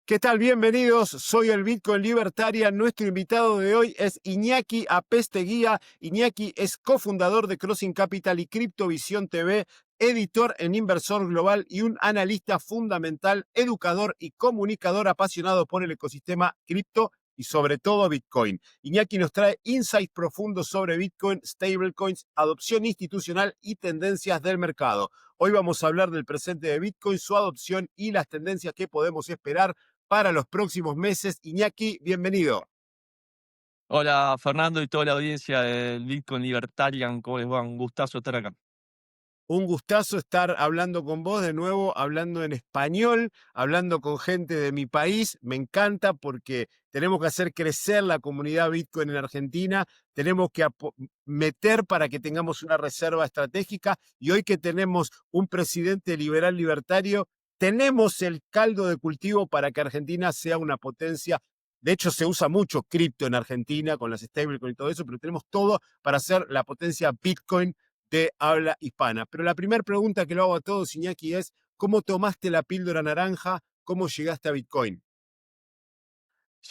¿Qué tal? Bienvenidos, soy el Bitcoin Libertarian. Nuestro invitado de hoy es Iñaki Apesteguía. Iñaki es cofundador de Crossing Capital y Criptovisión TV, editor en Inversor Global y un analista fundamental, educador y comunicador apasionado por el ecosistema cripto y sobre todo Bitcoin. Iñaki nos trae insights profundos sobre Bitcoin, stablecoins, adopción institucional y tendencias del mercado. Hoy vamos a hablar del presente de Bitcoin, su adopción y las tendencias que podemos esperar para los próximos meses. Iñaki, bienvenido. Hola Fernando y toda la audiencia del Bitcoin Libertarian, ¿cómo les va? Un gustazo estar acá. Un gustazo estar hablando con vos de nuevo, hablando en español, hablando con gente de mi país. Me encanta porque tenemos que hacer crecer la comunidad Bitcoin en Argentina, tenemos que meter para que tengamos una reserva estratégica y hoy que tenemos un presidente liberal libertario, tenemos el caldo de cultivo para que Argentina sea una potencia. De hecho, se usa mucho cripto en Argentina con las stablecoins y todo eso, pero tenemos todo para ser la potencia Bitcoin de habla hispana. Pero la primera pregunta que lo hago a todos, Iñaki, es ¿cómo tomaste la píldora naranja? ¿Cómo llegaste a Bitcoin?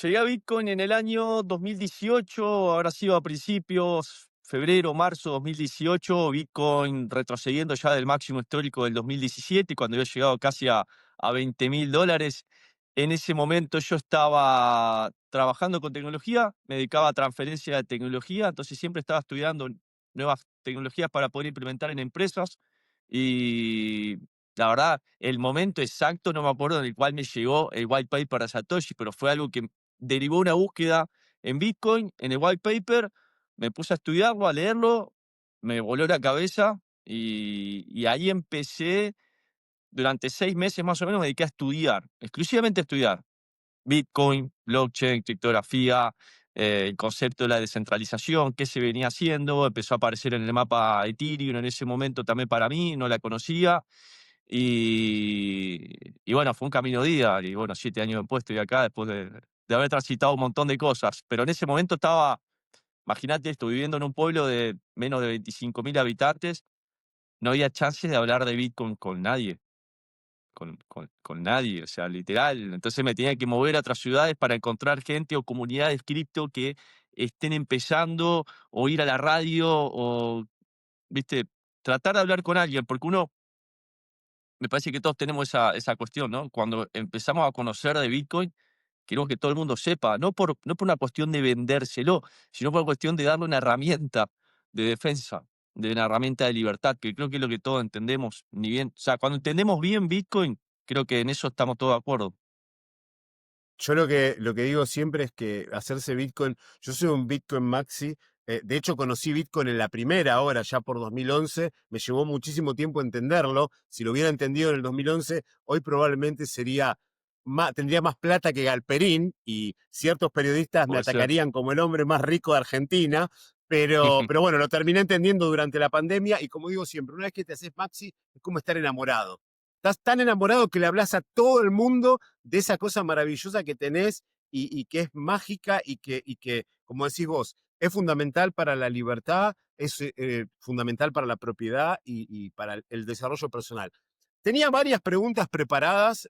Llegué a Bitcoin en el año 2018, habrá sido a principios, febrero, marzo 2018, Bitcoin retrocediendo ya del máximo histórico del 2017, cuando había llegado casi a $20.000. En ese momento yo estaba trabajando con tecnología, me dedicaba a transferencia de tecnología, entonces siempre estaba estudiando nuevas tecnologías para poder implementar en empresas y la verdad, el momento exacto no me acuerdo en el cual me llegó el white paper a Satoshi, pero fue algo que derivó una búsqueda en Bitcoin, en el white paper, me puse a estudiarlo, a leerlo, me voló la cabeza y ahí empecé, durante 6 meses más o menos me dediqué a estudiar, exclusivamente a estudiar Bitcoin, blockchain, criptografía, el concepto de la descentralización, qué se venía haciendo, empezó a aparecer en el mapa Ethereum en ese momento también para mí, no la conocía. Y bueno, fue un camino de ida, y bueno, 7 años después estoy acá, después de haber transitado un montón de cosas. Pero en ese momento estaba, imagínate esto, viviendo en un pueblo de menos de 25.000 habitantes, no había chance de hablar de Bitcoin con nadie, con nadie, o sea, literal. Entonces me tenía que mover a otras ciudades para encontrar gente o comunidades cripto que estén empezando, o ir a la radio, o, viste, tratar de hablar con alguien, porque uno, me parece que todos tenemos esa cuestión, ¿no? Cuando empezamos a conocer de Bitcoin, queremos que todo el mundo sepa, no por una cuestión de vendérselo, sino por una cuestión de darle una herramienta de defensa, de una herramienta de libertad, que creo que es lo que todos entendemos, ni bien, o sea, cuando entendemos bien Bitcoin, creo que en eso estamos todos de acuerdo. Yo lo que digo siempre es que hacerse Bitcoin, yo soy un Bitcoin Maxi, de hecho conocí Bitcoin en la primera hora, ya por 2011, me llevó muchísimo tiempo entenderlo, si lo hubiera entendido en el 2011, hoy probablemente tendría más plata que Galperín y ciertos periodistas me Puede ser. atacarían como el hombre más rico de Argentina, pero bueno, lo terminé entendiendo durante la pandemia y como digo siempre, una vez que te haces Maxi, es como estar enamorado. Estás tan enamorado que le hablas a todo el mundo de esa cosa maravillosa que tenés y que es mágica y que, como decís vos, es fundamental para la libertad, es fundamental para la propiedad y para el desarrollo personal. Tenía varias preguntas preparadas,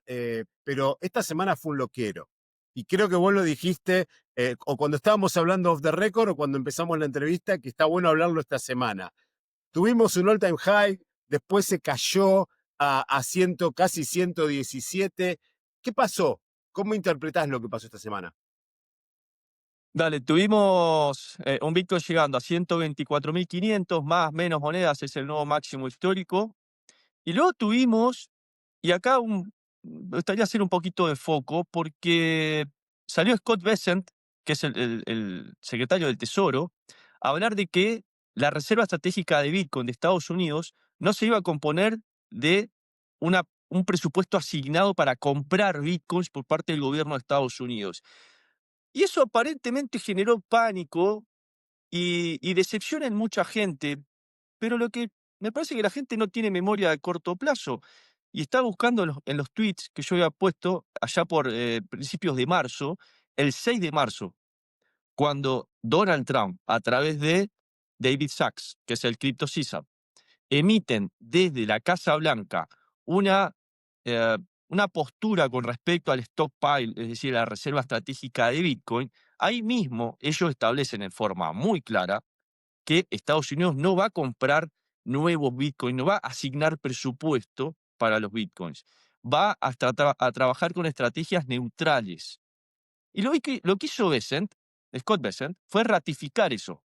pero esta semana fue un loquero. Y creo que vos lo dijiste, o cuando estábamos hablando off the record o cuando empezamos la entrevista, que está bueno hablarlo esta semana. Tuvimos un all-time high, después se cayó a casi 117. ¿Qué pasó? ¿Cómo interpretás lo que pasó esta semana? Dale, tuvimos un Bitcoin llegando a 124.500, más, menos monedas, es el nuevo máximo histórico. Y luego tuvimos, y acá me gustaría hacer un poquito de foco, porque salió Scott Bessent, que es el secretario del Tesoro, a hablar de que la reserva estratégica de Bitcoin de Estados Unidos no se iba a componer de un presupuesto asignado para comprar Bitcoins por parte del gobierno de Estados Unidos. Y eso aparentemente generó pánico y decepción en mucha gente, pero lo que me parece que la gente no tiene memoria de corto plazo y está buscando en los tweets que yo había puesto allá por principios de marzo, el 6 de marzo, cuando Donald Trump, a través de David Sachs, que es el cripto CISA, emiten desde la Casa Blanca una una postura con respecto al stockpile, es decir, la reserva estratégica de Bitcoin, ahí mismo ellos establecen en forma muy clara que Estados Unidos no va a comprar nuevos Bitcoins, no va a asignar presupuesto para los Bitcoins. Va a trabajar con estrategias neutrales. Y lo que hizo Scott Bessent, fue ratificar eso.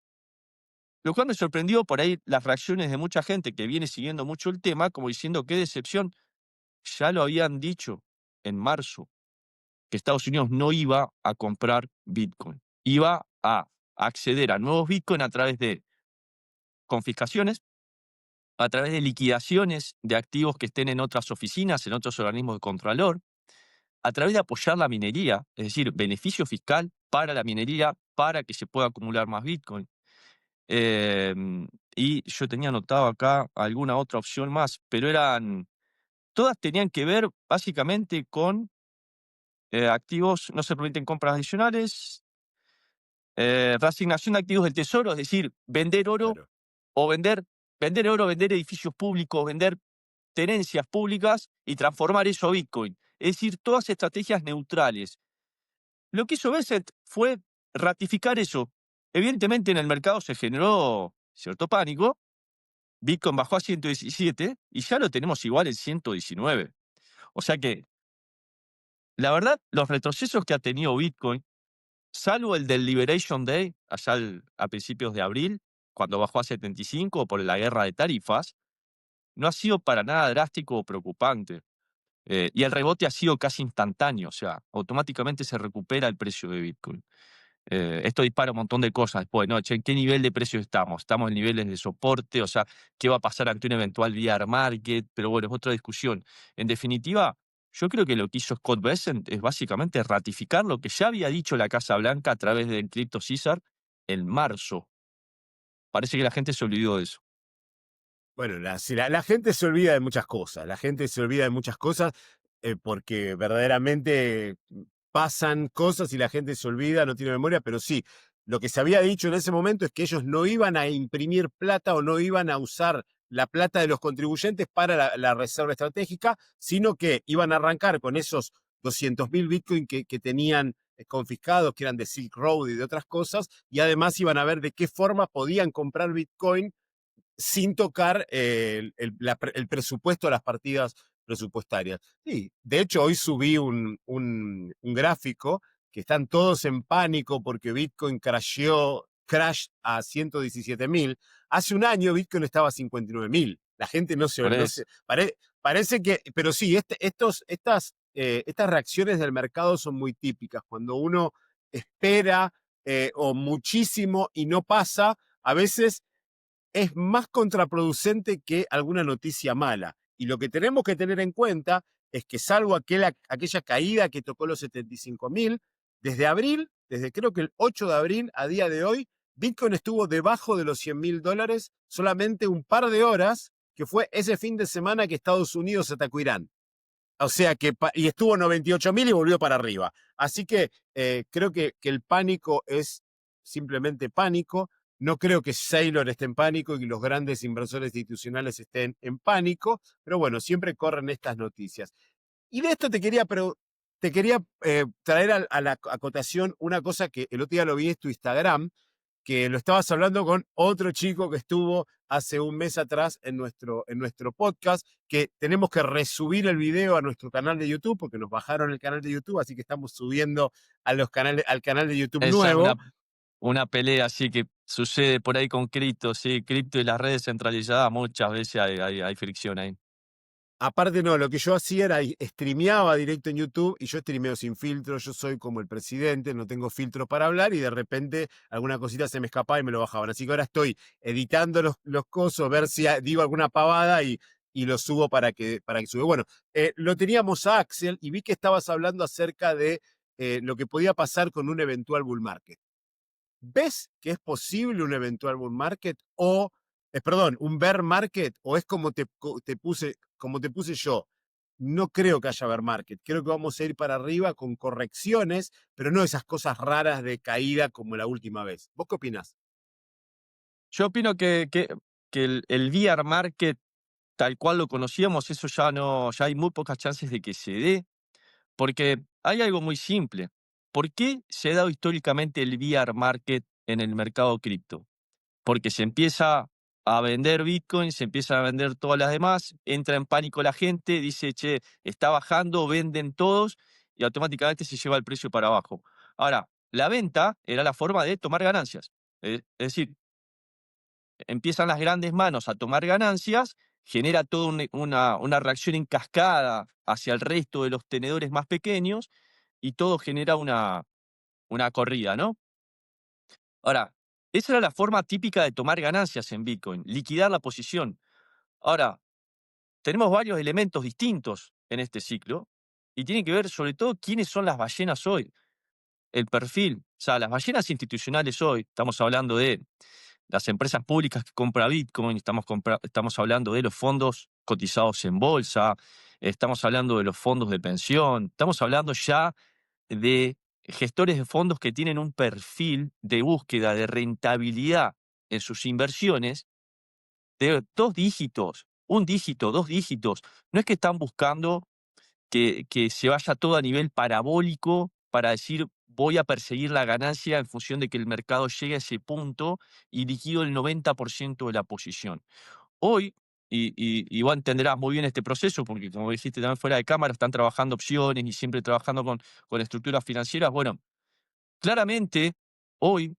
Lo cual me sorprendió por ahí las reacciones de mucha gente que viene siguiendo mucho el tema, como diciendo qué decepción. Ya lo habían dicho en marzo, que Estados Unidos no iba a comprar Bitcoin. Iba a acceder a nuevos Bitcoin a través de confiscaciones, a través de liquidaciones de activos que estén en otras oficinas, en otros organismos de contralor, a través de apoyar la minería, es decir, beneficio fiscal para la minería para que se pueda acumular más Bitcoin. Y yo tenía anotado acá alguna otra opción más, pero todas tenían que ver básicamente con activos, no se permiten compras adicionales, reasignación de activos del tesoro, es decir, vender oro Claro. o vender oro, vender edificios públicos, vender tenencias públicas y transformar eso a Bitcoin. Es decir, todas estrategias neutrales. Lo que hizo Besset fue ratificar eso. Evidentemente en el mercado se generó cierto pánico. Bitcoin bajó a 117 y ya lo tenemos igual en 119. O sea que, la verdad, los retrocesos que ha tenido Bitcoin, salvo el del Liberation Day, a principios de abril, cuando bajó a 75 por la guerra de tarifas, no ha sido para nada drástico o preocupante. Y el rebote ha sido casi instantáneo, o sea, automáticamente se recupera el precio de Bitcoin. Esto dispara un montón de cosas después, ¿no? Che, ¿en qué nivel de precios estamos? ¿Estamos en niveles de soporte? O sea, ¿qué va a pasar ante un eventual bear market? Pero bueno, es otra discusión. En definitiva, yo creo que lo que hizo Scott Bessent es básicamente ratificar lo que ya había dicho la Casa Blanca a través del Crypto Caesar en marzo. Parece que la gente se olvidó de eso. Bueno, si la gente se olvida de muchas cosas, la gente se olvida de muchas cosas porque verdaderamente pasan cosas y la gente se olvida, no tiene memoria, pero sí, lo que se había dicho en ese momento es que ellos no iban a imprimir plata o no iban a usar la plata de los contribuyentes para la reserva estratégica, sino que iban a arrancar con esos 200.000 Bitcoin que tenían confiscados, que eran de Silk Road y de otras cosas, y además iban a ver de qué forma podían comprar Bitcoin sin tocar el presupuesto, las partidas presupuestarias. Sí, de hecho, hoy subí un gráfico que están todos en pánico porque Bitcoin crash a 117.000. Hace un año Bitcoin estaba a 59.000. La gente Por eso. parece que, pero sí, estas reacciones del mercado son muy típicas. Cuando uno espera o muchísimo y no pasa, a veces es más contraproducente que alguna noticia mala. Y lo que tenemos que tener en cuenta es que salvo aquella caída que tocó los 75.000, desde abril, desde creo que el 8 de abril a día de hoy, Bitcoin estuvo debajo de los $100.000 solamente un par de horas, que fue ese fin de semana que Estados Unidos atacó Irán. O sea que, y estuvo 98.000 y volvió para arriba. Así que creo que el pánico es simplemente pánico. No creo que Saylor esté en pánico y que los grandes inversores institucionales estén en pánico, pero bueno, siempre corren estas noticias. Y de esto te quería traer a la acotación una cosa que el otro día lo vi en tu Instagram, que lo estabas hablando con otro chico que estuvo hace un mes atrás en nuestro podcast, que tenemos que resubir el video a nuestro canal de YouTube, porque nos bajaron el canal de YouTube, así que estamos subiendo al canal de YouTube Esa es nuevo. una pelea así que sucede por ahí con cripto, sí, cripto y las redes centralizadas, muchas veces hay fricción ahí. Aparte, no, lo que yo hacía era streameaba directo en YouTube y yo streameo sin filtro. Yo soy como el presidente, no tengo filtro para hablar y de repente alguna cosita se me escapaba y me lo bajaban. Así que ahora estoy editando los cosos, ver si digo alguna pavada y lo subo para que sube. Bueno, lo teníamos a Axel y vi que estabas hablando acerca de lo que podía pasar con un eventual bull market. ¿Ves que es posible un eventual bull market o, perdón, un bear market o es como te puse yo? No creo que haya bear market. Creo que vamos a ir para arriba con correcciones, pero no esas cosas raras de caída como la última vez. ¿Vos qué opinás? Yo opino que el bear market tal cual lo conocíamos, eso ya no, ya hay muy pocas chances de que se dé, porque hay algo muy simple. ¿Por qué se ha dado históricamente el bear market en el mercado cripto? Porque se empieza a vender Bitcoin, se empiezan a vender todas las demás, entra en pánico la gente, dice, che, está bajando, venden todos y automáticamente se lleva el precio para abajo. Ahora, la venta era la forma de tomar ganancias. Es decir, empiezan las grandes manos a tomar ganancias, genera toda una reacción en cascada hacia el resto de los tenedores más pequeños y todo genera una corrida, ¿no? Ahora, esa era la forma típica de tomar ganancias en Bitcoin, liquidar la posición. Ahora, tenemos varios elementos distintos en este ciclo y tiene que ver sobre todo quiénes son las ballenas hoy, el perfil. O sea, las ballenas institucionales hoy, estamos hablando de las empresas públicas que compran Bitcoin, estamos hablando de los fondos cotizados en bolsa, estamos hablando de los fondos de pensión, estamos hablando ya de gestores de fondos que tienen un perfil de búsqueda de rentabilidad en sus inversiones de dos dígitos, un dígito, dos dígitos. No es que están buscando que se vaya todo a nivel parabólico para decir voy a perseguir la ganancia en función de que el mercado llegue a ese punto y liquido el 90% de la posición. Hoy, y vos entenderás muy bien este proceso, porque como dijiste también fuera de cámara, están trabajando opciones y siempre trabajando con estructuras financieras. Bueno, claramente, hoy,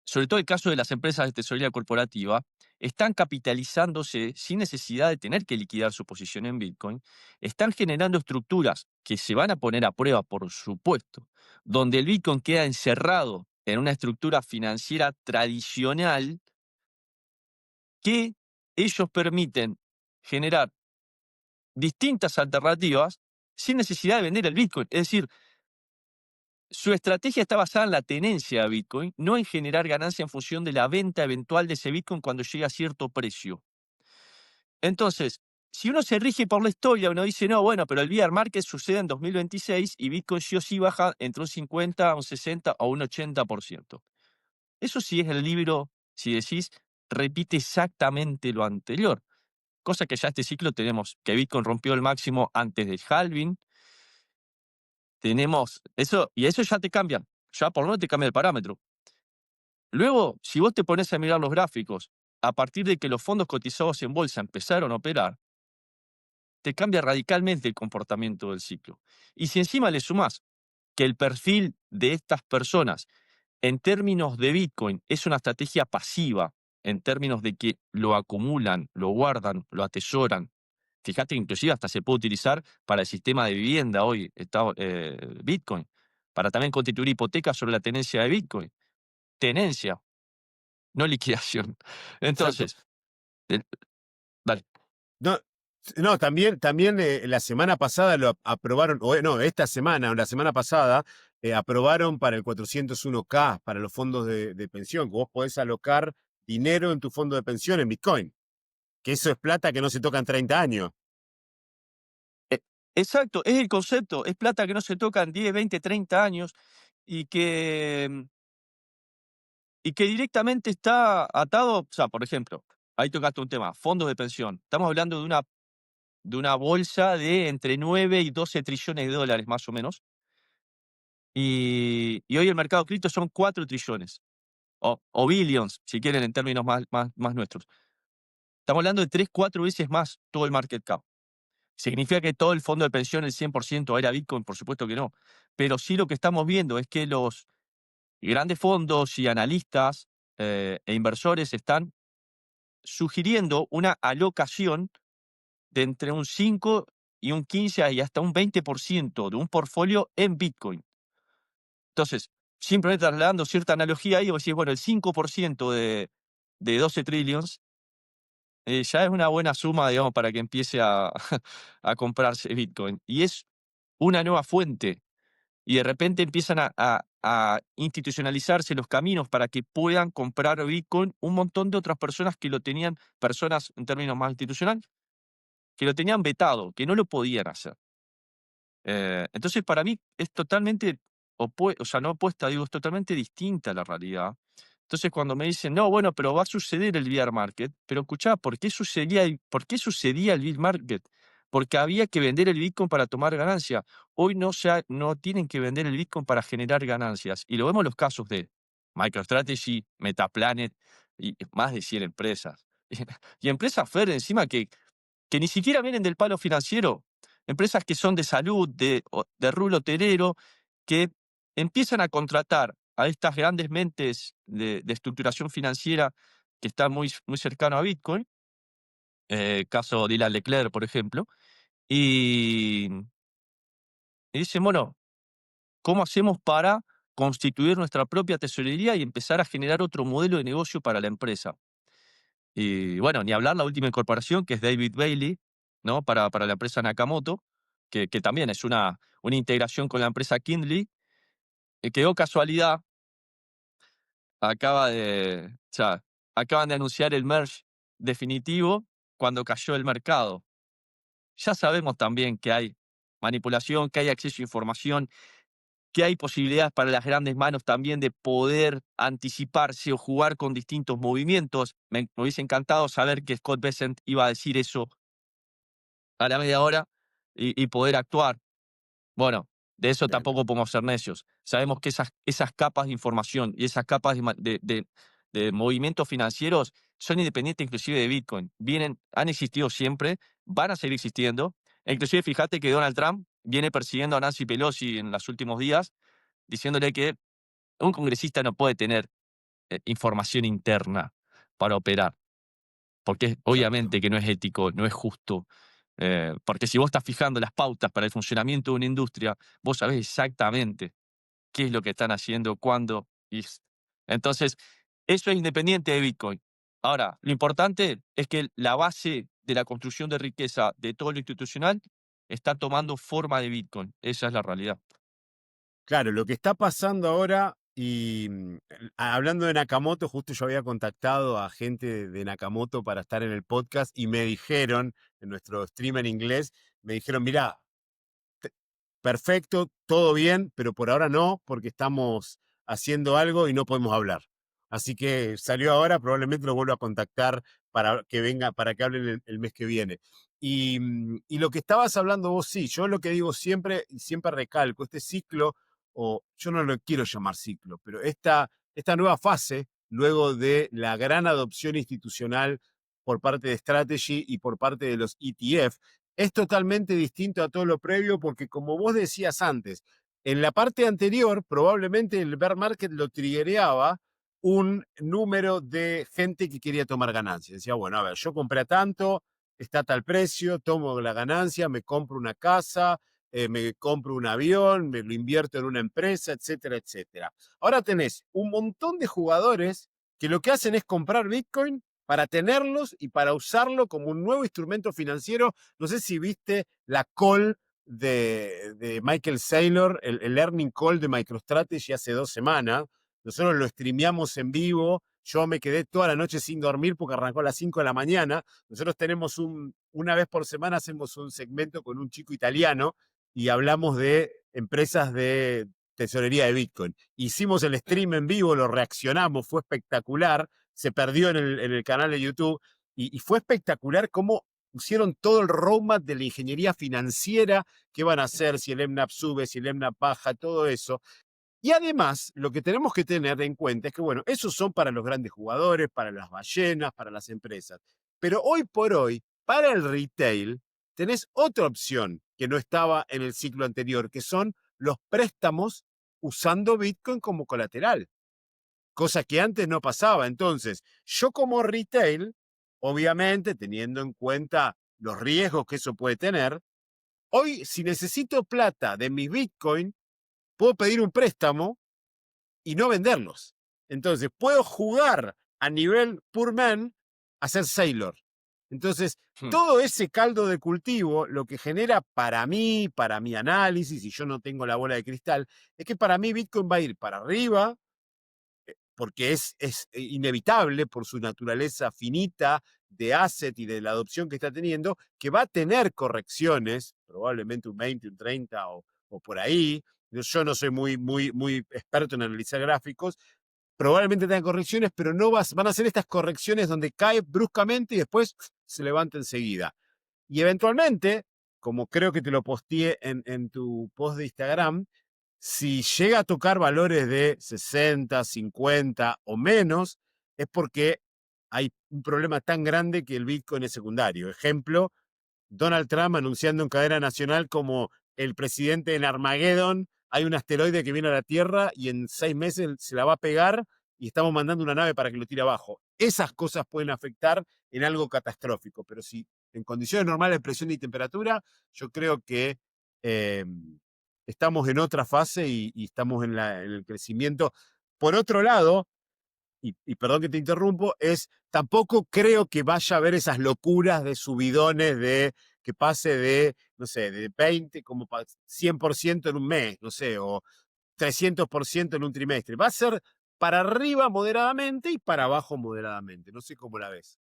sobre todo el caso de las empresas de tesorería corporativa, están capitalizándose sin necesidad de tener que liquidar su posición en Bitcoin, están generando estructuras que se van a poner a prueba, por supuesto, donde el Bitcoin queda encerrado en una estructura financiera tradicional que ellos permiten generar distintas alternativas sin necesidad de vender el Bitcoin. Es decir, su estrategia está basada en la tenencia de Bitcoin, no en generar ganancia en función de la venta eventual de ese Bitcoin cuando llegue a cierto precio. Entonces, si uno se rige por la historia, uno dice, no, bueno, pero el bear market sucede en 2026 y Bitcoin sí o sí baja entre un 50, un 60 o un 80%. Eso sí es el libro, si decís, repite exactamente lo anterior. Cosa que ya este ciclo tenemos, que Bitcoin rompió el máximo antes del halving, tenemos eso, y eso ya te cambia, ya por lo menos te cambia el parámetro. Luego, si vos te pones a mirar los gráficos, a partir de que los fondos cotizados en bolsa empezaron a operar, te cambia radicalmente el comportamiento del ciclo. Y si encima le sumás que el perfil de estas personas en términos de Bitcoin es una estrategia pasiva, en términos de que lo acumulan, lo guardan, lo atesoran. Fíjate, inclusive hasta se puede utilizar para el sistema de vivienda hoy, Bitcoin, para también constituir hipotecas sobre la tenencia de Bitcoin. Tenencia, no liquidación. Exacto. Entonces, eh, dale. No, no, también la semana pasada lo aprobaron, o no, esta semana o la semana pasada, aprobaron para el 401k, para los fondos de pensión, que vos podés alocar dinero en tu fondo de pensión en Bitcoin, que eso es plata que no se toca en 30 años. E- Exacto, es el concepto, es plata que no se toca en 10, 20, 30 años y que directamente está atado, o sea, por ejemplo, ahí tocaste un tema, fondos de pensión. Estamos hablando de una bolsa de entre 9 y 12 trillones de dólares más o menos, y hoy el mercado cripto son 4 trillones, o billions, si quieren en términos más nuestros. Estamos hablando de 3, 4 veces más todo el market cap. ¿Significa que todo el fondo de pensión, el 100% era Bitcoin? Por supuesto que no. Pero sí lo que estamos viendo es que los grandes fondos y analistas e inversores están sugiriendo una alocación de entre un 5 y un 15 y hasta un 20% de un portfolio en Bitcoin. Entonces, simplemente trasladando cierta analogía ahí, vos decís, bueno, el 5% de 12 trillions ya es una buena suma, digamos, para que empiece a comprarse Bitcoin. Y es una nueva fuente. Y de repente empiezan a institucionalizarse los caminos para que puedan comprar Bitcoin un montón de otras personas que lo tenían, personas en términos más institucionales, que lo tenían vetado, que no lo podían hacer. Entonces, para mí es totalmente o sea, no opuesta, digo, es totalmente distinta la realidad. Entonces, cuando me dicen, no, bueno, pero va a suceder el bear market, pero escuchá, por qué sucedía el bear market? Porque había que vender el Bitcoin para tomar ganancia. Hoy no tienen que vender el Bitcoin para generar ganancias. Y lo vemos en los casos de MicroStrategy, Metaplanet y más de 100 empresas. Y empresas, Fer, encima que ni siquiera vienen del palo financiero. Empresas que son de salud, de rubro hotelero, que empiezan a contratar a estas grandes mentes de estructuración financiera que están muy cercano a Bitcoin, caso Dylan Leclerc, por ejemplo, y, y dicen, bueno, ¿cómo hacemos para constituir nuestra propia tesorería y empezar a generar otro modelo de negocio para la empresa? Y bueno, ni hablar la última incorporación, que es David Bailey, ¿no? Para la empresa Nakamoto, que también es una integración con la empresa Kindly, que oh casualidad, o sea, acaban de anunciar el merge definitivo cuando cayó el mercado. Ya sabemos también que hay manipulación, que hay acceso a información, que hay posibilidades para las grandes manos también de poder anticiparse o jugar con distintos movimientos. Me hubiese encantado saber que Scott Bessent iba a decir eso a la media hora y poder actuar. Bueno, de eso Bien, tampoco podemos ser necios. Sabemos que esas capas de información y esas capas de movimientos financieros son independientes inclusive de Bitcoin. Han existido siempre, van a seguir existiendo. E inclusive fíjate que Donald Trump viene persiguiendo a Nancy Pelosi en los últimos días, diciéndole que un congresista no puede tener información interna para operar. Porque exacto. obviamente que no es ético, no es justo. Porque si vos estás fijando las pautas para el funcionamiento de una industria, vos sabés exactamente qué es lo que están haciendo, cuándo. Entonces, eso es independiente de Bitcoin. Ahora, lo importante es que la base de la construcción de riqueza de todo lo institucional está tomando forma de Bitcoin. Esa es la realidad. Claro, lo que está pasando ahora, hablando de Nakamoto, justo yo había contactado a gente de Nakamoto para estar en el podcast y me dijeron, en nuestro stream en inglés, me dijeron, mira, perfecto, todo bien, pero por ahora no, porque estamos haciendo algo y no podemos hablar. Así que salió ahora, probablemente lo vuelvo a contactar para que venga, para que hablen el mes que viene. Y lo que estabas hablando vos, sí, yo lo que digo siempre, y siempre recalco, este ciclo, o yo no lo quiero llamar ciclo, pero esta nueva fase, luego de la gran adopción institucional por parte de Strategy y por parte de los ETF, es totalmente distinto a todo lo previo porque, como vos decías antes, en la parte anterior probablemente el bear market lo triggereaba un número de gente que quería tomar ganancias. Decía, bueno, a ver, yo compré a tanto, está a tal precio, tomo la ganancia, me compro una casa, me compro un avión, me lo invierto en una empresa, etcétera, etcétera. Ahora tenés un montón de jugadores que lo que hacen es comprar Bitcoin para tenerlos y para usarlo como un nuevo instrumento financiero. No sé si viste la call de Michael Saylor, el earning call de MicroStrategy hace 2 semanas. Nosotros lo streameamos en vivo. Yo me quedé toda la noche sin dormir porque arrancó a las 5 de la mañana. Nosotros tenemos una vez por semana hacemos un segmento con un chico italiano y hablamos de empresas de tesorería de Bitcoin. Hicimos el stream en vivo, lo reaccionamos, fue espectacular, se perdió en el canal de YouTube y fue espectacular cómo pusieron todo el roadmap de la ingeniería financiera, qué van a hacer, si el MNAP sube, si el MNAP baja, todo eso. Y además, lo que tenemos que tener en cuenta es que, bueno, esos son para los grandes jugadores, para las ballenas, para las empresas. Pero hoy por hoy, para el retail, tenés otra opción que no estaba en el ciclo anterior, que son los préstamos usando Bitcoin como colateral, cosa que antes no pasaba. Entonces, yo como retail, obviamente teniendo en cuenta los riesgos que eso puede tener, hoy si necesito plata de mi Bitcoin, puedo pedir un préstamo y no venderlos. Entonces, puedo jugar a nivel poor man a ser sailor. Entonces, Hmm. todo ese caldo de cultivo, lo que genera para mí, para mi análisis, y yo no tengo la bola de cristal, es que para mí Bitcoin va a ir para arriba, porque es inevitable por su naturaleza finita de asset y de la adopción que está teniendo, que va a tener correcciones, probablemente un 20, un 30 o por ahí. Yo no soy muy experto en analizar gráficos, probablemente tengan correcciones, pero no van a ser estas correcciones donde cae bruscamente y después se levanta enseguida. Y eventualmente, como creo que te lo posteé en tu post de Instagram, si llega a tocar valores de 60, 50 o menos, es porque hay un problema tan grande que el Bitcoin es secundario. Ejemplo, Donald Trump anunciando en cadena nacional como el presidente en Armageddon, hay un asteroide que viene a la Tierra y en 6 meses se la va a pegar y estamos mandando una nave para que lo tire abajo. Esas cosas pueden afectar en algo catastrófico, pero si en condiciones normales de presión y temperatura, yo creo que eh, estamos en otra fase y estamos en el crecimiento. Por otro lado, y perdón que te interrumpo, tampoco creo que vaya a haber esas locuras de subidones de que pase de, no sé, de 20 como 100% en un mes, no sé, o 300% en un trimestre. Va a ser para arriba moderadamente y para abajo moderadamente. No sé cómo la ves.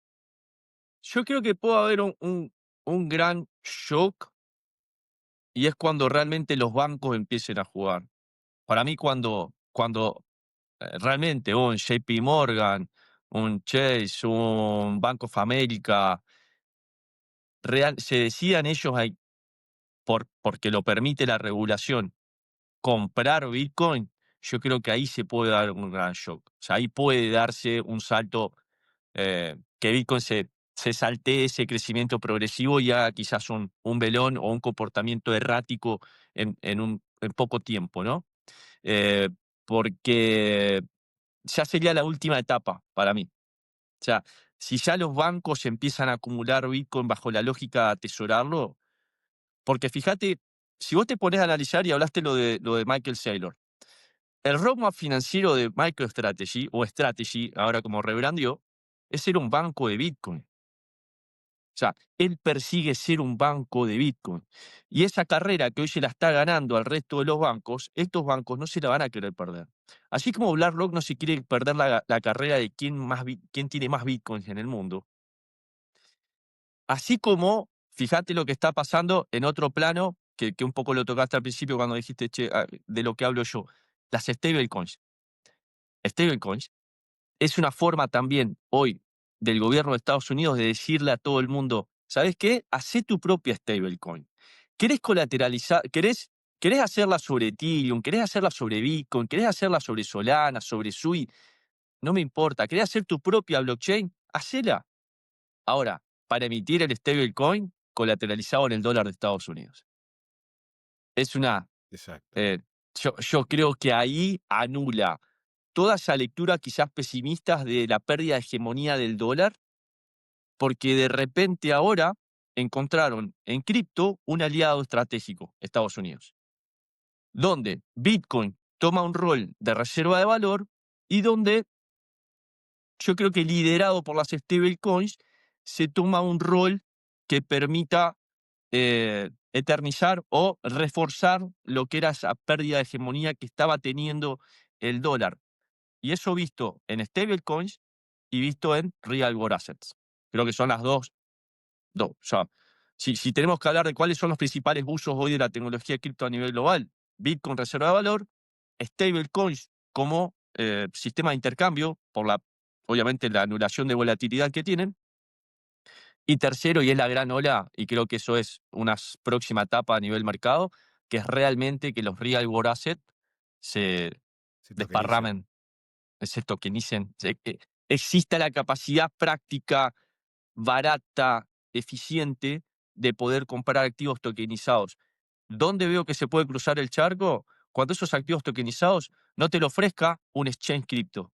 Yo creo que puede haber un gran shock y es cuando realmente los bancos empiecen a jugar. Para mí, cuando realmente un JP Morgan, un Chase, un Bank of America, se decidan ellos porque lo permite la regulación, comprar Bitcoin, yo creo que ahí se puede dar un gran shock. O sea, ahí puede darse un salto, que Bitcoin se saltee ese crecimiento progresivo y haga quizás un velón o un comportamiento errático en poco tiempo, ¿no? Eh, Porque ya sería la última etapa para mí. O sea, si ya los bancos empiezan a acumular Bitcoin bajo la lógica de atesorarlo, porque fíjate, si vos te pones a analizar y hablaste lo de Michael Saylor, el roadmap financiero de MicroStrategy o Strategy, ahora como rebrandió, es ser un banco de Bitcoin. O sea, él persigue ser un banco de Bitcoin. Y esa carrera que hoy se la está ganando al resto de los bancos, estos bancos no se la van a querer perder. Así como BlackRock no se quiere perder la carrera de quién tiene más Bitcoins en el mundo. Así como, fíjate lo que está pasando en otro plano, que un poco lo tocaste al principio cuando dijiste, che, de lo que hablo yo, las stablecoins. Stablecoins es una forma también hoy del gobierno de Estados Unidos de decirle a todo el mundo, ¿sabes qué? Hacé tu propia stablecoin. ¿Querés colateralizar? ¿Querés hacerla sobre Ethereum? ¿Querés hacerla sobre Bitcoin? ¿Querés hacerla sobre Solana, sobre Sui? No me importa. ¿Querés hacer tu propia blockchain? Hacela. Ahora, para emitir el stablecoin colateralizado en el dólar de Estados Unidos. Es una Exacto. eh, yo creo que ahí anula toda esa lectura quizás pesimistas de la pérdida de hegemonía del dólar, porque de repente ahora encontraron en cripto un aliado estratégico, Estados Unidos, donde Bitcoin toma un rol de reserva de valor y donde yo creo que liderado por las stablecoins se toma un rol que permita eternizar o reforzar lo que era esa pérdida de hegemonía que estaba teniendo el dólar. Y eso visto en stablecoins y visto en real world assets. Creo que son las dos. O sea, si tenemos que hablar de cuáles son los principales usos hoy de la tecnología de cripto a nivel global, Bitcoin reserva de valor, stablecoins como sistema de intercambio, obviamente la anulación de volatilidad que tienen, y tercero, y es la gran ola, y creo que eso es una próxima etapa a nivel mercado, que es realmente que los real world assets se Se tokenicen. desparramen, se tokenicen, exista la capacidad práctica, barata, eficiente de poder comprar activos tokenizados. ¿Dónde veo que se puede cruzar el charco? Cuando esos activos tokenizados no te lo ofrezca un exchange cripto,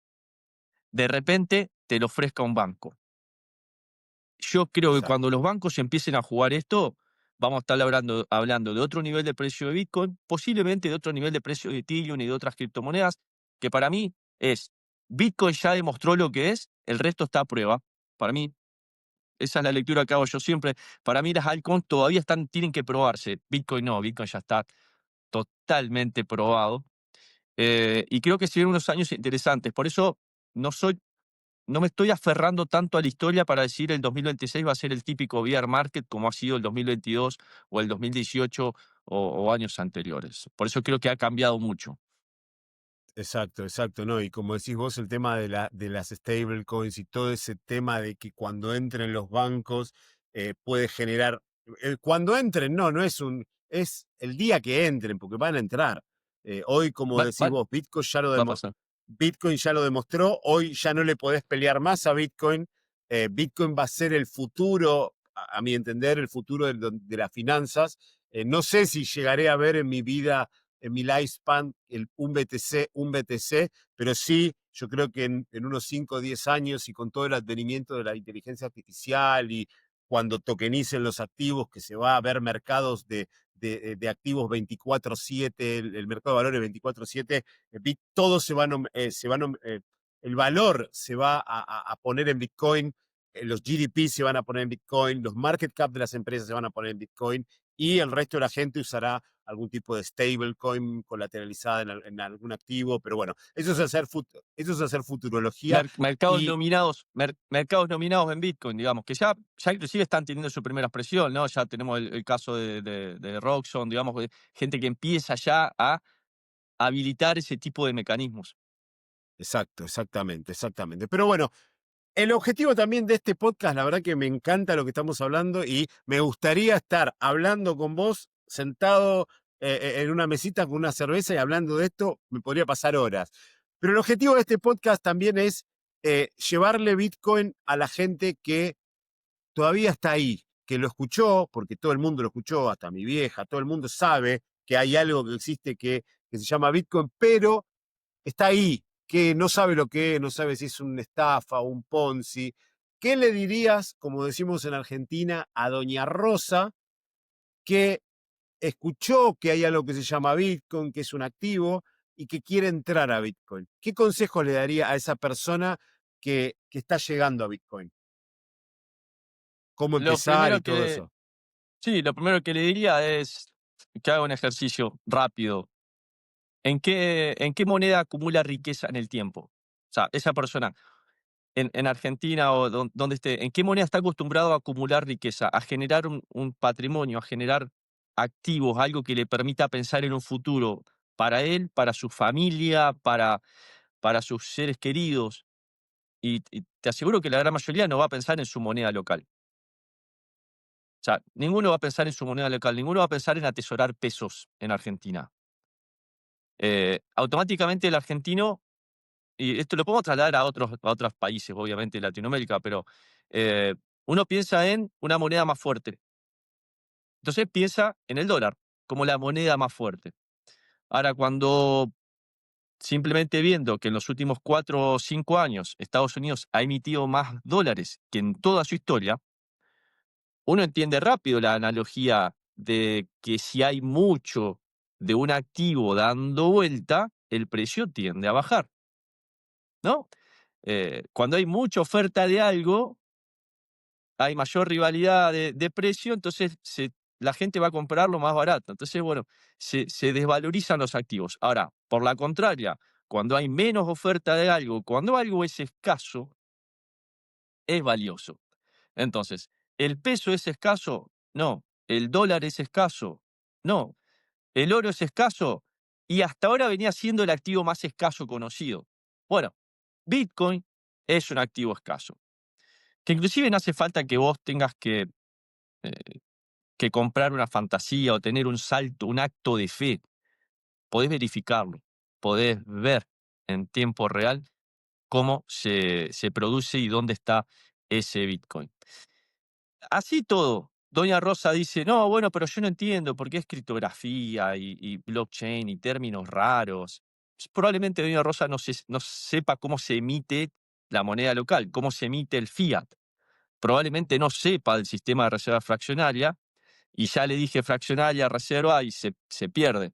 de repente te lo ofrezca un banco. Yo creo que cuando Exacto. los bancos empiecen a jugar esto, vamos a estar hablando de otro nivel de precio de Bitcoin, posiblemente de otro nivel de precio de Ethereum y de otras criptomonedas, que para mí es, Bitcoin ya demostró lo que es, el resto está a prueba. Para mí, esa es la lectura que hago yo siempre. Para mí las altcoins todavía tienen que probarse. Bitcoin no, Bitcoin ya está totalmente probado. Y creo que siguen unos años interesantes. Por eso no soy no me estoy aferrando tanto a la historia para decir el 2026 va a ser el típico bear market como ha sido el 2022 o el 2018 o años anteriores. Por eso creo que ha cambiado mucho. Exacto, exacto, ¿no? Y como decís vos, el tema de las stablecoins y todo ese tema de que cuando entren los bancos puede generar. Cuando entren, no es es el día que entren, porque van a entrar. Hoy, como Va, decís va- vos, va a pasar. Bitcoin ya lo demostró, hoy ya no le podés pelear más a Bitcoin. Bitcoin va a ser el futuro, a mi entender, el futuro de las finanzas. No sé si llegaré a ver en mi vida en mi lifespan un BTC, pero sí, yo creo que en unos 5 o 10 años y con todo el advenimiento de la inteligencia artificial y cuando tokenicen los activos, que se va a ver mercados de activos 24/7, el mercado de valores 24/7, todos el valor se va a poner en Bitcoin, los GDP se van a poner en Bitcoin, los market cap de las empresas se van a poner en Bitcoin y el resto de la gente usará algún tipo de stablecoin colateralizada en algún activo, pero bueno, eso es hacer futurología Mercados y nominados, mercados nominados en Bitcoin, digamos, que ya inclusive están teniendo su primera expresión, ¿no? Ya tenemos el caso de Roxxon, digamos, de gente que empieza ya a habilitar ese tipo de mecanismos. exacto, exactamente, exactamente. Pero bueno, el objetivo también de este podcast, la verdad que me encanta lo que estamos hablando y me gustaría estar hablando con vos sentado en una mesita con una cerveza y hablando de esto, me podría pasar horas. Pero el objetivo de este podcast también es llevarle Bitcoin a la gente que todavía está ahí, que lo escuchó, porque todo el mundo lo escuchó, hasta mi vieja, todo el mundo sabe que hay algo que existe que se llama Bitcoin, pero está ahí, que no sabe lo que es, no sabe si es una estafa o un Ponzi. ¿Qué le dirías, como decimos en Argentina, a Doña Rosa, que escuchó que hay algo que se llama Bitcoin, que es un activo y que quiere entrar a Bitcoin? ¿Qué consejos le daría a esa persona que está llegando a Bitcoin? ¿Cómo Lo empezar y primero todo que, eso? sí, lo primero que le diría es que haga un ejercicio rápido. ¿En qué moneda acumula riqueza en el tiempo? O sea, esa persona en Argentina o donde esté, ¿en qué moneda está acostumbrado a acumular riqueza, a generar un patrimonio, a generar activos, algo que le permita pensar en un futuro para él, para su familia, para sus seres queridos? Y te aseguro que la gran mayoría no va a pensar en su moneda local. O sea, ninguno va a pensar en su moneda local, ninguno va a pensar en atesorar pesos en Argentina. Automáticamente el argentino, y esto lo podemos trasladar a otros países, obviamente, de Latinoamérica, pero eh, uno piensa en una moneda más fuerte. Entonces piensa en el dólar como la moneda más fuerte. Ahora, cuando simplemente viendo que en los últimos 4 o 5 años Estados Unidos ha emitido más dólares que en toda su historia, uno entiende rápido la analogía de que si hay mucho de un activo dando vuelta, el precio tiende a bajar, ¿no? Cuando hay mucha oferta de algo, hay mayor rivalidad de precio, entonces la gente va a comprarlo más barato. Entonces, bueno, se desvalorizan los activos. Ahora, por la contraria, cuando hay menos oferta de algo, cuando algo es escaso, es valioso. Entonces, ¿el peso es escaso? No. ¿El dólar es escaso? No. ¿El oro es escaso? Y hasta ahora venía siendo el activo más escaso conocido. Bueno, Bitcoin es un activo escaso, que inclusive no hace falta que vos tengas eh, que comprar una fantasía o tener un salto, un acto de fe. Podés verificarlo, podés ver en tiempo real cómo se produce y dónde está ese Bitcoin. Así todo, doña Rosa dice, no, bueno, pero yo no entiendo por qué es criptografía y blockchain y términos raros. Probablemente doña Rosa no sepa cómo se emite la moneda local, cómo se emite el fiat. Probablemente no sepa el sistema de reserva fraccionaria y ya le dije fraccionaria, reserva y se pierde.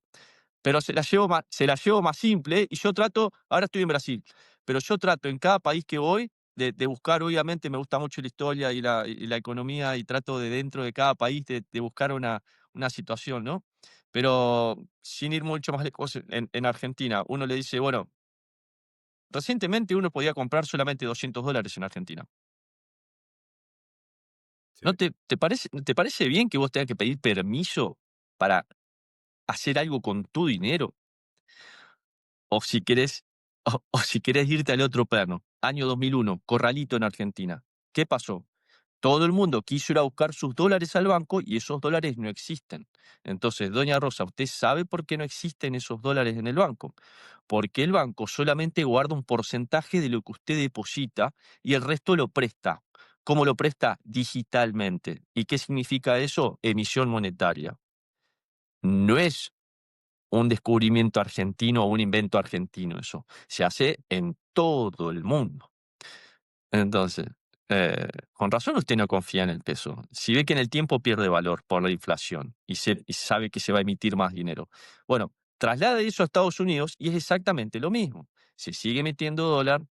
Pero se la llevo más simple y yo trato, ahora estoy en Brasil, pero yo trato en cada país que voy de buscar, obviamente me gusta mucho la historia y la economía y trato de dentro de cada país de buscar una situación, ¿no? Pero sin ir mucho más lejos, en Argentina, uno le dice, bueno, recientemente uno podía comprar solamente $200 en Argentina. Sí. ¿No te parece bien que vos tengas que pedir permiso para hacer algo con tu dinero? O si querés, o si querés irte al otro plano, año 2001, Corralito en Argentina. ¿Qué pasó? Todo el mundo quiso ir a buscar sus dólares al banco y esos dólares no existen. Entonces, doña Rosa, ¿usted sabe por qué no existen esos dólares en el banco? Porque el banco solamente guarda un porcentaje de lo que usted deposita y el resto lo presta. ¿Cómo lo presta? Digitalmente. ¿Y qué significa eso? Emisión monetaria. No es un descubrimiento argentino o un invento argentino eso. Se hace en todo el mundo. Entonces, con razón usted no confía en el peso. Si ve que en el tiempo pierde valor por la inflación y sabe que se va a emitir más dinero. Bueno, traslade eso a Estados Unidos y es exactamente lo mismo. Se sigue metiendo dólar,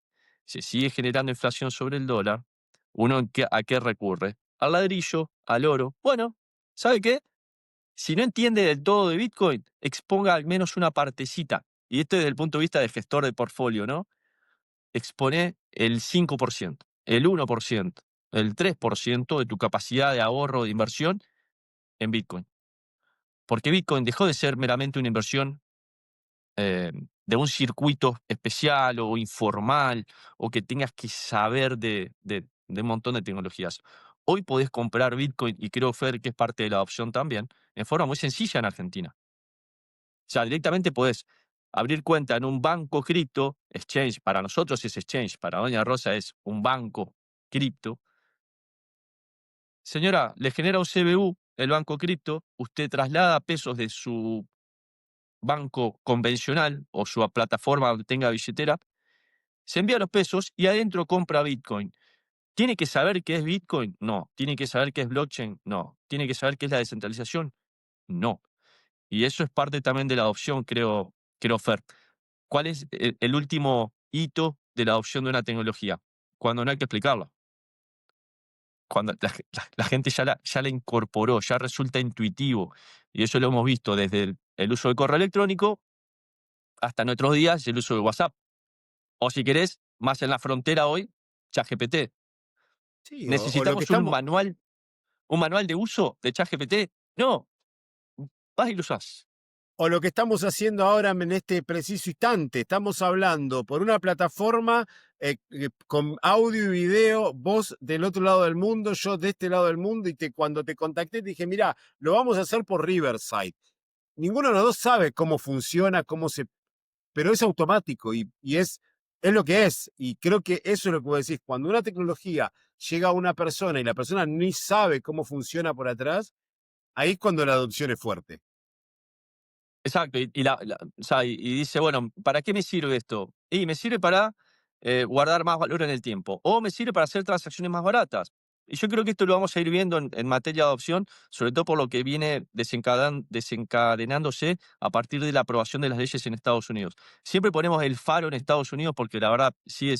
se sigue generando inflación sobre el dólar. ¿Uno a qué recurre? Al ladrillo, al oro. Bueno, ¿sabe qué? Si no entiende del todo de Bitcoin, exponga al menos una partecita. Y esto desde el punto de vista del gestor de portfolio, ¿no? Expone el 5%, el 1%, el 3% de tu capacidad de ahorro o de inversión en Bitcoin. Porque Bitcoin dejó de ser meramente una inversión de un circuito especial o informal o que tengas que saber de un montón de tecnologías. Hoy podés comprar Bitcoin y creo, Fer, que es parte de la adopción también, en forma muy sencilla en Argentina. O sea, directamente podés abrir cuenta en un banco cripto, exchange, para nosotros es exchange, para doña Rosa es un banco cripto. Señora, le genera un CBU el banco cripto, usted traslada pesos de su banco convencional o su plataforma donde tenga billetera, se envía los pesos y adentro compra Bitcoin. ¿Tiene que saber qué es Bitcoin? No. ¿Tiene que saber qué es blockchain? No. ¿Tiene que saber qué es la descentralización? No. Y eso es parte también de la adopción, creo, Fer. ¿Cuál es el último hito de la adopción de una tecnología? Cuando no hay que explicarla. Cuando la gente ya la incorporó, ya resulta intuitivo. Y eso lo hemos visto desde el uso del correo electrónico hasta nuestros días el uso de WhatsApp. O si querés, más en la frontera hoy, ChatGPT. Sí, o lo que ¿Necesitamos estamos, un manual de uso de ChatGPT? No, vas y lo usás. o lo que estamos haciendo ahora en este preciso instante. Estamos hablando por una plataforma con audio y video, vos del otro lado del mundo, yo de este lado del mundo, y cuando te contacté dije, mira, lo vamos a hacer por Riverside. Ninguno de los dos sabe cómo funciona, pero es automático y es lo que es. Y creo que eso es lo que vos decís. Cuando una tecnología llega a una persona y la persona ni sabe cómo funciona por atrás, ahí es cuando la adopción es fuerte. Exacto, o sea, y dice, bueno, ¿para qué me sirve esto? Y me sirve para guardar más valor en el tiempo, o me sirve para hacer transacciones más baratas. Y yo creo que esto lo vamos a ir viendo en materia de adopción, sobre todo por lo que viene desencadenándose a partir de la aprobación de las leyes en Estados Unidos. Siempre ponemos el faro en Estados Unidos porque la verdad sigue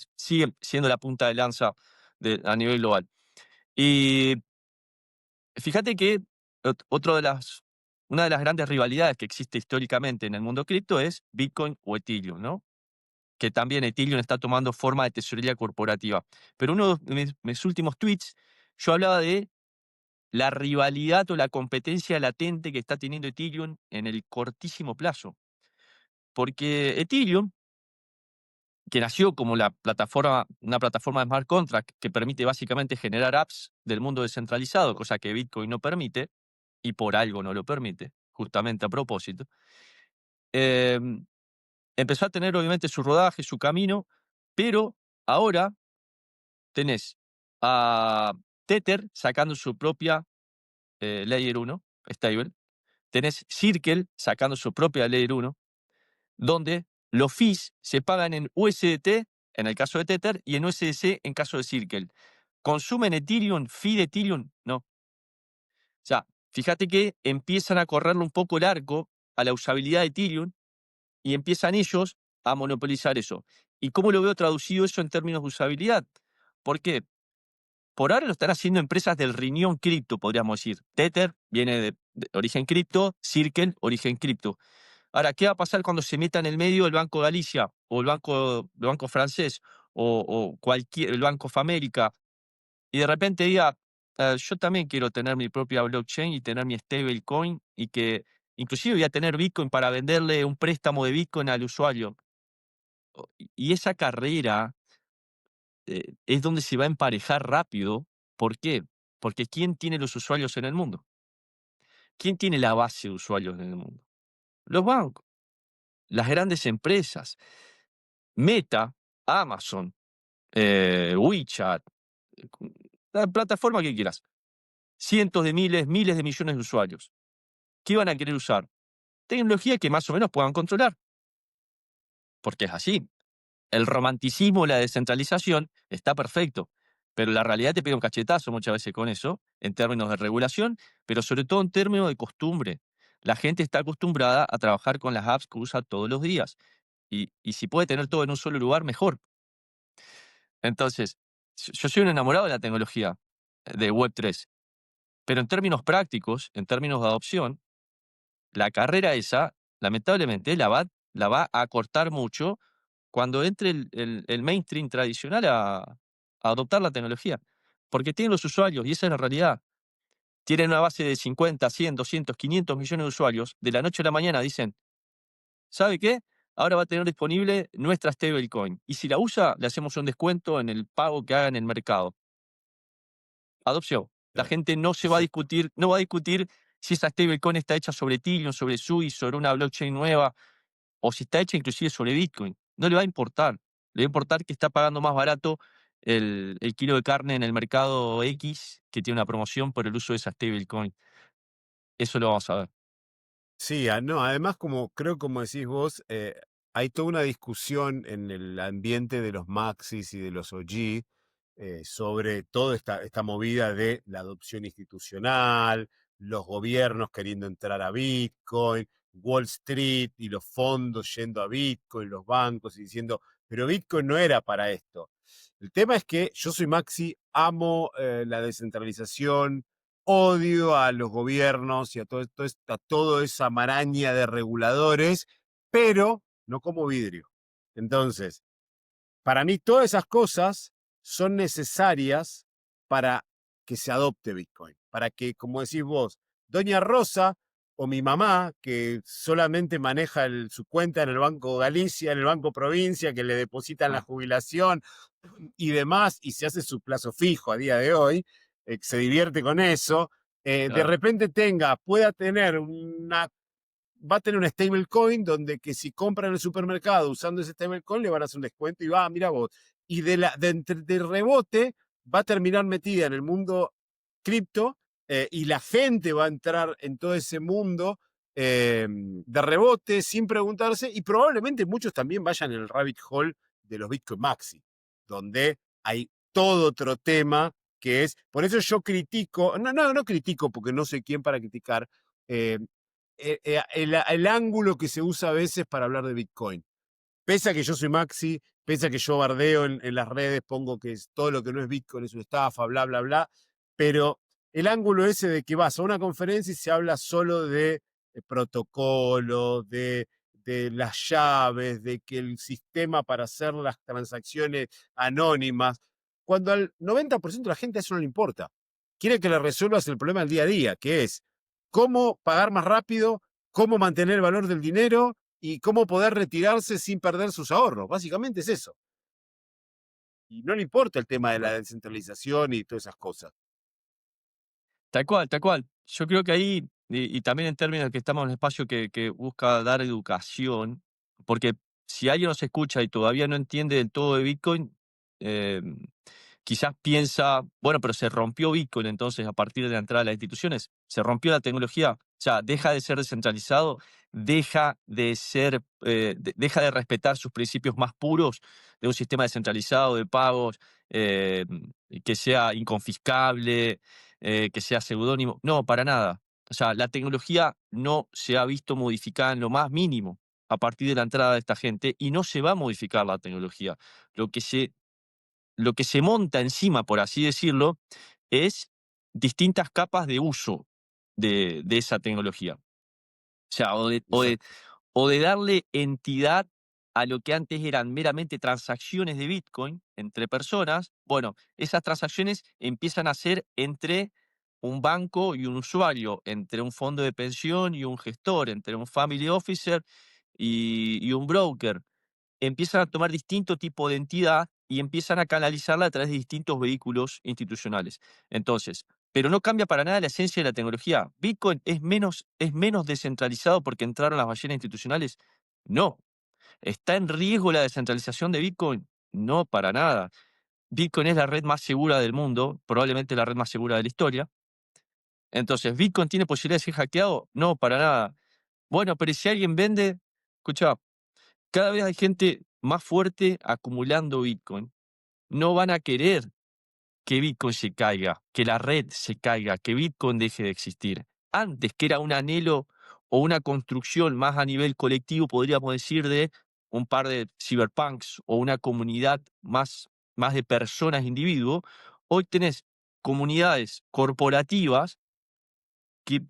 siendo la punta de lanza a nivel global. Y fíjate que una de las grandes rivalidades que existe históricamente en el mundo cripto es Bitcoin o Ethereum, ¿no? Que también Ethereum está tomando forma de tesorería corporativa. Pero uno de mis últimos tweets, yo hablaba de la rivalidad o la competencia latente que está teniendo Ethereum en el cortísimo plazo. Porque Ethereum, que nació como una plataforma de smart contract que permite básicamente generar apps del mundo descentralizado, cosa que Bitcoin no permite, y por algo no lo permite, justamente a propósito, em, empezó a tener obviamente su rodaje, su camino, pero ahora tenés a Tether sacando su propia Layer 1 stable, tenés Circle sacando su propia Layer 1, donde los fees se pagan en USDT en el caso de Tether y en USDC en caso de Circle. ¿Consumen Ethereum, fee de Ethereum? No. O sea, fíjate que empiezan a correrle un poco el arco a la usabilidad de Ethereum y empiezan ellos a monopolizar eso. ¿Y cómo lo veo traducido eso en términos de usabilidad? Porque por ahora lo están haciendo empresas del riñón cripto, podríamos decir. Tether viene de origen cripto, Circle, origen cripto. Ahora, ¿qué va a pasar cuando se meta en el medio el Banco Galicia o el banco francés o el Banco of America y de repente diga, yo también quiero tener mi propia blockchain y tener mi stablecoin y que inclusive voy a tener Bitcoin para venderle un préstamo de Bitcoin al usuario? Y esa carrera es donde se va a emparejar rápido. ¿Por qué? Porque ¿quién tiene los usuarios en el mundo? ¿Quién tiene la base de usuarios en el mundo? Los bancos, las grandes empresas, Meta, Amazon, WeChat, la plataforma que quieras. Cientos de miles, miles de millones de usuarios. ¿Qué van a querer usar? Tecnología que más o menos puedan controlar, porque es así. El romanticismo, la descentralización, está perfecto, pero la realidad te pega un cachetazo muchas veces con eso, en términos de regulación, pero sobre todo en términos de costumbre. La gente está acostumbrada a trabajar con las apps que usa todos los días, y si puede tener todo en un solo lugar, mejor. Entonces, yo soy un enamorado de la tecnología de Web3, pero en términos prácticos, en términos de adopción, la carrera esa, lamentablemente, la va a cortar mucho cuando entre el mainstream tradicional a adoptar la tecnología. Porque tienen los usuarios, y esa es la realidad. Tienen una base de 50, 100, 200, 500 millones de usuarios. De la noche a la mañana dicen, ¿sabe qué? Ahora va a tener disponible nuestra stablecoin. Y si la usa, le hacemos un descuento en el pago que haga en el mercado. Adopción. La Claro, gente no se va a perfecto. discutir, no va a discutir si esa stablecoin está hecha sobre Ethereum, sobre SUI, sobre una blockchain nueva, o si está hecha inclusive sobre Bitcoin. No le va a importar. Le va a importar que está pagando más barato el kilo de carne en el mercado X, que tiene una promoción por el uso de esa stablecoin. Eso lo vamos a ver. Sí, no, además, como creo como decís vos, hay toda una discusión en el ambiente de los Maxis y de los OG sobre toda esta movida de la adopción institucional, los gobiernos queriendo entrar a Bitcoin, Wall Street y los fondos yendo a Bitcoin, los bancos y diciendo, pero Bitcoin no era para esto. El tema es que yo soy Maxi, amo la descentralización, odio a los gobiernos y a toda esa maraña de reguladores, pero no como vidrio. Entonces, para mí todas esas cosas son necesarias para que se adopte Bitcoin, para que, como decís vos, Doña Rosa o mi mamá, que solamente maneja su cuenta en el Banco Galicia, en el Banco Provincia, que le depositan la Ah, jubilación y demás, y se hace su plazo fijo a día de hoy, se divierte con eso, de claro. repente pueda tener una va a tener un stablecoin donde que si compra en el supermercado usando ese stablecoin le van a hacer un descuento y va, mira vos. Y de rebote va a terminar metida en el mundo cripto y la gente va a entrar en todo ese mundo de rebote sin preguntarse y probablemente muchos también vayan en el rabbit hole de los Bitcoin Maxi, donde hay todo otro tema que es, por eso yo critico, no critico porque no soy quien para criticar, eh, el ángulo que se usa a veces para hablar de Bitcoin. Pese a que yo soy Maxi, pese a que yo bardeo en las redes, pongo que todo lo que no es Bitcoin es una estafa, bla, bla, bla, pero el ángulo ese de que vas a una conferencia y se habla solo de protocolo, de las llaves, de que el sistema para hacer las transacciones anónimas, cuando al 90% de la gente eso no le importa. Quiere que le resuelvas el problema del día a día, que es cómo pagar más rápido, cómo mantener el valor del dinero y cómo poder retirarse sin perder sus ahorros. Básicamente es eso. Y no le importa el tema de la descentralización y todas esas cosas. Tal cual, tal cual. Yo creo que ahí, y también en términos de que estamos en un espacio que busca dar educación, porque si alguien nos escucha y todavía no entiende del todo de Bitcoin, eh, quizás piensa, bueno, pero se rompió Bitcoin entonces a partir de la entrada de las instituciones, se rompió la tecnología, o sea, deja de ser descentralizado, deja de respetar sus principios más puros de un sistema descentralizado de pagos, eh, que sea inconfiscable, que sea seudónimo. No, para nada. O sea, la tecnología no se ha visto modificada en lo más mínimo a partir de la entrada de esta gente y no se va a modificar la tecnología. Lo que se, lo que se monta encima, por así decirlo, es distintas capas de uso de esa tecnología. O sea, Exacto. o de darle entidad a lo que antes eran meramente transacciones de Bitcoin entre personas. Bueno, esas transacciones empiezan a ser entre un banco y un usuario, entre un fondo de pensión y un gestor, entre un family officer y un broker. empiezan a tomar distinto tipo de entidad y empiezan a canalizarla a través de distintos vehículos institucionales. Entonces, pero no cambia para nada la esencia de la tecnología. ¿Bitcoin es menos descentralizado porque entraron las ballenas institucionales? No. ¿Está en riesgo la descentralización de Bitcoin? No, para nada. Bitcoin es la red más segura del mundo, probablemente la red más segura de la historia. Entonces, ¿Bitcoin tiene posibilidad de ser hackeado? No, para nada. Bueno, pero si alguien vende, escucha, cada vez hay gente más fuerte acumulando Bitcoin. No van a querer que Bitcoin se caiga, que la red se caiga, que Bitcoin deje de existir. Antes, que era un anhelo o una construcción más a nivel colectivo, podríamos decir, de un par de cyberpunks o una comunidad más de personas, individuos, hoy tenés comunidades corporativas que,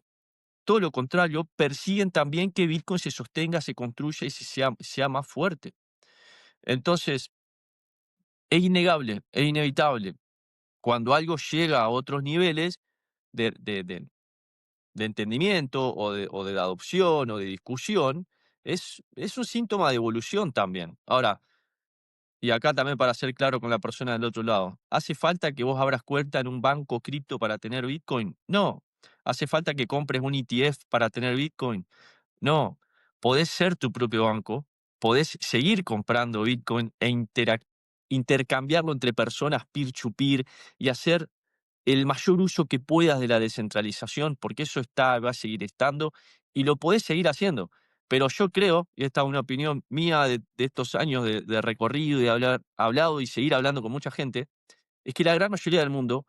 todo lo contrario, persiguen también que Bitcoin se sostenga, se construya y sea más fuerte. Entonces, es innegable, es inevitable. Cuando algo llega a otros niveles de, de- de- de entendimiento o de adopción o de discusión, es un síntoma de evolución también. Ahora, y acá también para ser claro con la persona del otro lado, ¿hace falta que vos abras cuenta en un banco cripto para tener Bitcoin? No. ¿Hace falta que compres un ETF para tener Bitcoin? No, podés ser tu propio banco, podés seguir comprando Bitcoin e intercambiarlo entre personas peer-to-peer y hacer el mayor uso que puedas de la descentralización, porque eso está, va a seguir estando y lo podés seguir haciendo. Pero yo creo, y esta es una opinión mía de estos años de recorrido y de hablado y seguir hablando con mucha gente, es que la gran mayoría del mundo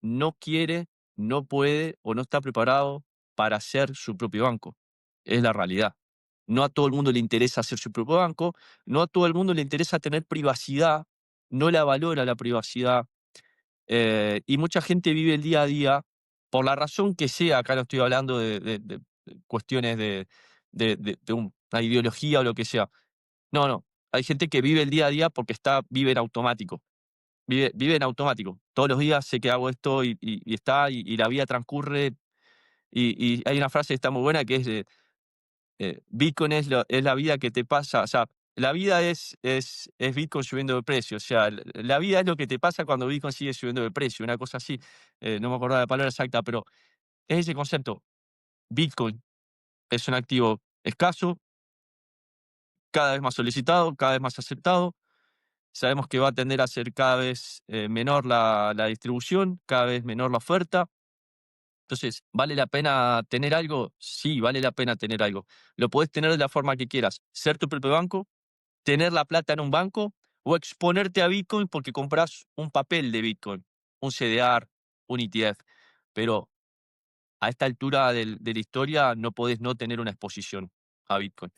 no quiere, no puede o no está preparado para hacer su propio banco. Es la realidad. No a todo el mundo le interesa hacer su propio banco, no a todo el mundo le interesa tener privacidad, no la valora la privacidad, y mucha gente vive el día a día por la razón que sea. Acá no estoy hablando de cuestiones una ideología o lo que sea. No, no. Hay gente que vive el día a día porque vive en automático. Vive en automático. Todos los días sé que hago esto y la vida transcurre. Y hay una frase que está muy buena que es Bitcoin es la vida que te pasa. O sea, la vida es Bitcoin subiendo de precio. O sea, la vida es lo que te pasa cuando Bitcoin sigue subiendo de precio. Una cosa así. No me acuerdo la palabra exacta, pero es ese concepto. Bitcoin es un activo escaso, cada vez más solicitado, cada vez más aceptado. Sabemos que va a tender a ser cada vez menor la distribución, cada vez menor la oferta. Entonces, ¿vale la pena tener algo? Sí, vale la pena tener algo. Lo puedes tener de la forma que quieras. Ser tu propio banco, tener la plata en un banco o exponerte a Bitcoin porque compras un papel de Bitcoin, un CDR, un ETF. Pero a esta altura de la historia no podés no tener una exposición a Bitcoin.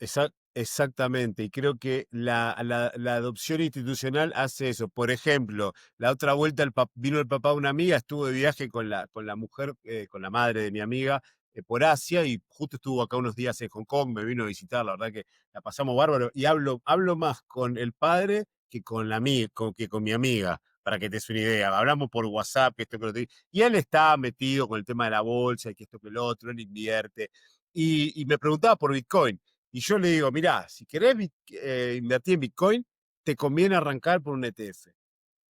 Exactamente, y creo que la adopción institucional hace eso. Por ejemplo, la otra vuelta vino el papá de una amiga, estuvo de viaje con la mujer, con la madre de mi amiga, por Asia, y justo estuvo acá unos días en Hong Kong, me vino a visitar, la verdad que la pasamos bárbaro, y hablo más con el padre que que con mi amiga, para que te des una idea. Hablamos por WhatsApp, que esto que lo otro, y él está metido con el tema de la bolsa, y que esto que lo otro, él invierte, y me preguntaba por Bitcoin. Y yo le digo, mirá, si querés invertir en Bitcoin, te conviene arrancar por un ETF.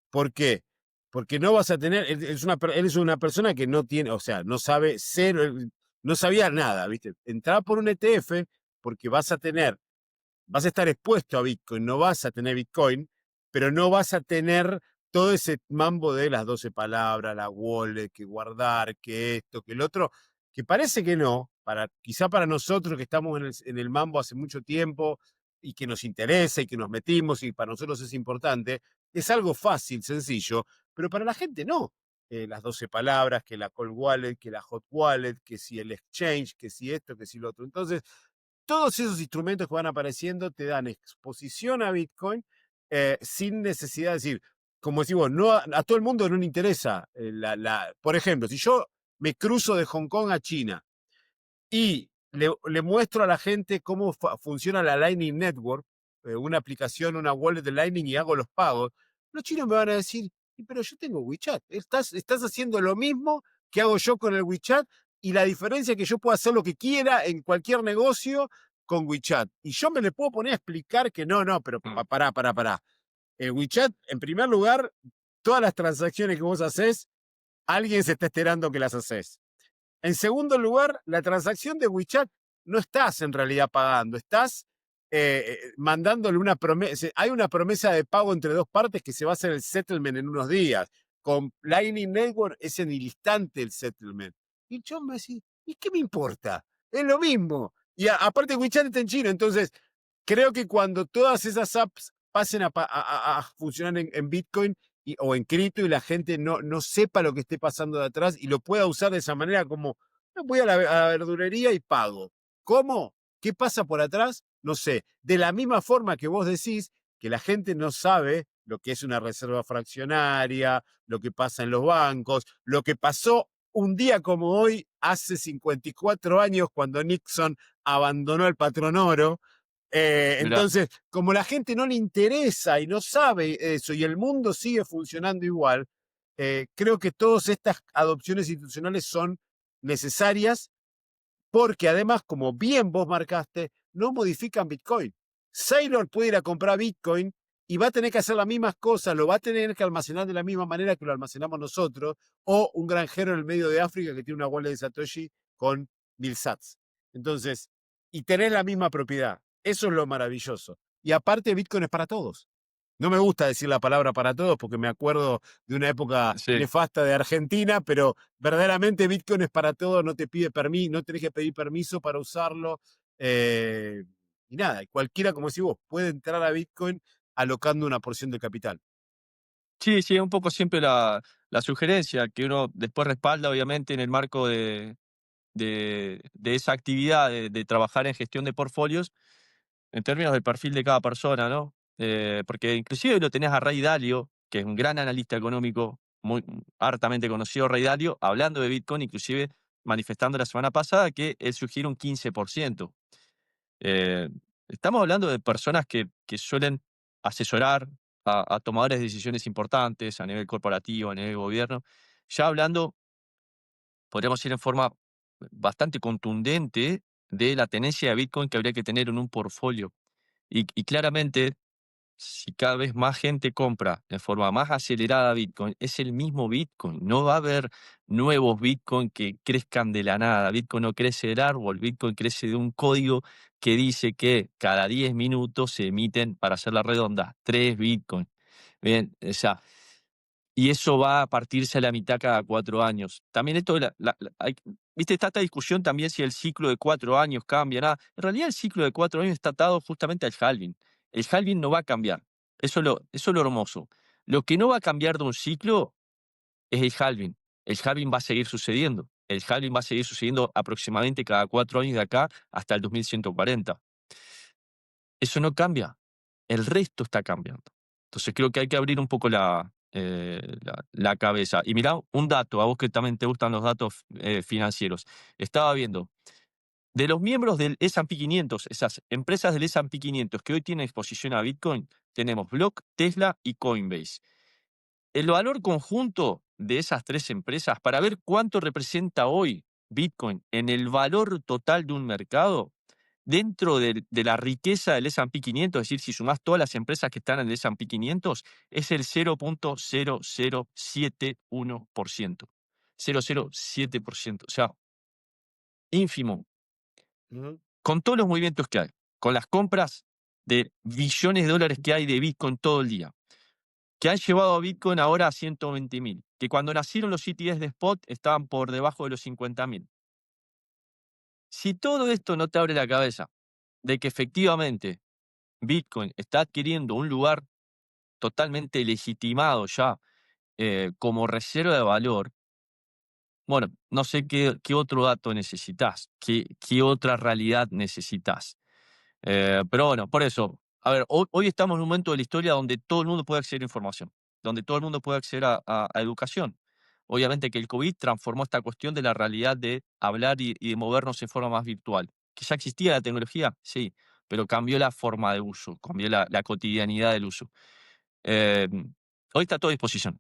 ¿Por qué? Porque no vas a tener, él es una persona que no tiene, o sea, no sabe cero, no sabía nada, ¿viste? Entrá por un ETF porque vas a estar expuesto a Bitcoin, no vas a tener Bitcoin, pero no vas a tener todo ese mambo de las 12 palabras, la wallet, que guardar, que esto, que el otro, que parece que no, quizá para nosotros que estamos en el mambo hace mucho tiempo y que nos interesa y que nos metimos y para nosotros es importante, es algo fácil, sencillo, pero para la gente no. Las 12 palabras, que la cold wallet, que la hot wallet, que si el exchange, que si esto, que si lo otro. Entonces, todos esos instrumentos que van apareciendo te dan exposición a Bitcoin sin necesidad de decir, como decimos, no a todo el mundo no le interesa. Por ejemplo, si yo me cruzo de Hong Kong a China y le muestro a la gente cómo funciona la Lightning Network, una aplicación, una wallet de Lightning y hago los pagos, los chinos me van a decir, pero yo tengo WeChat, estás haciendo lo mismo que hago yo con el WeChat y la diferencia es que yo puedo hacer lo que quiera en cualquier negocio con WeChat. Y yo me le puedo poner a explicar que no, pero Mm, pará. El WeChat, en primer lugar, todas las transacciones que vos haces, alguien se está enterando que las haces. En segundo lugar, la transacción de WeChat no estás en realidad pagando, estás mandándole una promesa. Hay una promesa de pago entre dos partes que se va a hacer el settlement en unos días. Con Lightning Network es en el instante el settlement. Y yo me decía, ¿y qué me importa? Es lo mismo. Y aparte WeChat está en chino, entonces creo que cuando todas esas apps pasen a funcionar en Bitcoin o en cripto y la gente no sepa lo que esté pasando de atrás y lo pueda usar de esa manera como, voy a la verdulería y pago. ¿Cómo? ¿Qué pasa por atrás? No sé. De la misma forma que vos decís que la gente no sabe lo que es una reserva fraccionaria, lo que pasa en los bancos, lo que pasó un día como hoy, hace 54 años, cuando Nixon abandonó el patrón oro. mirá, Entonces, como la gente no le interesa y no sabe eso y el mundo sigue funcionando igual, creo que todas estas adopciones institucionales son necesarias porque además, como bien vos marcaste, no modifican Bitcoin. Saylor puede ir a comprar Bitcoin y va a tener que hacer las mismas cosas, lo va a tener que almacenar de la misma manera que lo almacenamos nosotros, o un granjero en el medio de África que tiene una wallet de Satoshi con 1000 sats. Entonces, y tener la misma propiedad. Eso es lo maravilloso. Y aparte, Bitcoin es para todos. No me gusta decir la palabra para todos porque me acuerdo de una época sí. nefasta de Argentina, pero verdaderamente Bitcoin es para todos, no te pide permiso, no tenés que pedir permiso para usarlo. eh, y nada, cualquiera, como decís vos, puede entrar a Bitcoin alocando una porción del capital. Sí, sí, es un poco siempre la sugerencia que uno después respalda, obviamente, en el marco de esa actividad de trabajar en gestión de portfolios, en términos del perfil de cada persona, ¿no? Porque inclusive lo tenés a Ray Dalio, que es un gran analista económico, muy hartamente conocido Ray Dalio, hablando de Bitcoin, inclusive manifestando la semana pasada que él sugiere un 15%. Eh, Estamos hablando de personas que suelen asesorar a tomadores de decisiones importantes a nivel corporativo, a nivel gobierno, ya hablando, podríamos ir en forma bastante contundente de la tenencia de Bitcoin que habría que tener en un portfolio. Y claramente, si cada vez más gente compra de forma más acelerada Bitcoin, es el mismo Bitcoin. No va a haber nuevos Bitcoin que crezcan de la nada. Bitcoin no crece del árbol, Bitcoin crece de un código que dice que cada 10 minutos se emiten, para hacerla redonda, 3 Bitcoin. Bien, o sea, y eso va a partirse a la mitad cada 4 años. También esto, viste, está esta discusión también si el ciclo de 4 años cambia, nada. En realidad el ciclo de 4 años está atado justamente al halving. El halving no va a cambiar. Eso es lo hermoso. Lo que no va a cambiar de un ciclo es el halving. El halving va a seguir sucediendo. El halving va a seguir sucediendo aproximadamente cada 4 años de acá hasta el 2140. Eso no cambia. El resto está cambiando. Entonces creo que hay que abrir un poco la cabeza. Y mirá, un dato, a vos que también te gustan los datos financieros. Estaba viendo, de los miembros del S&P 500, esas empresas del S&P 500 que hoy tienen exposición a Bitcoin, tenemos Block, Tesla y Coinbase. El valor conjunto de esas tres empresas, para ver cuánto representa hoy Bitcoin en el valor total de un mercado, dentro de la riqueza del S&P 500, es decir, si sumás todas las empresas que están en el S&P 500, es el 0.0071%. 0.07%, o sea, ínfimo, Ujú. con todos los movimientos que hay, con las compras de billones de dólares que hay de Bitcoin todo el día, que han llevado a Bitcoin ahora a 120.000, que cuando nacieron los CTS de Spot estaban por debajo de los 50.000. Si todo esto no te abre la cabeza de que efectivamente Bitcoin está adquiriendo un lugar totalmente legitimado ya como reserva de valor, bueno, no sé qué otro dato necesitas, qué otra realidad necesitas. Pero bueno, por eso, a ver, hoy estamos en un momento de la historia donde todo el mundo puede acceder a información, donde todo el mundo puede acceder a educación. Obviamente que el COVID transformó esta cuestión de la realidad de hablar y de movernos en forma más virtual. Que ya existía la tecnología, sí, pero cambió la forma de uso, cambió la cotidianidad del uso. Eh, Hoy está a toda disposición.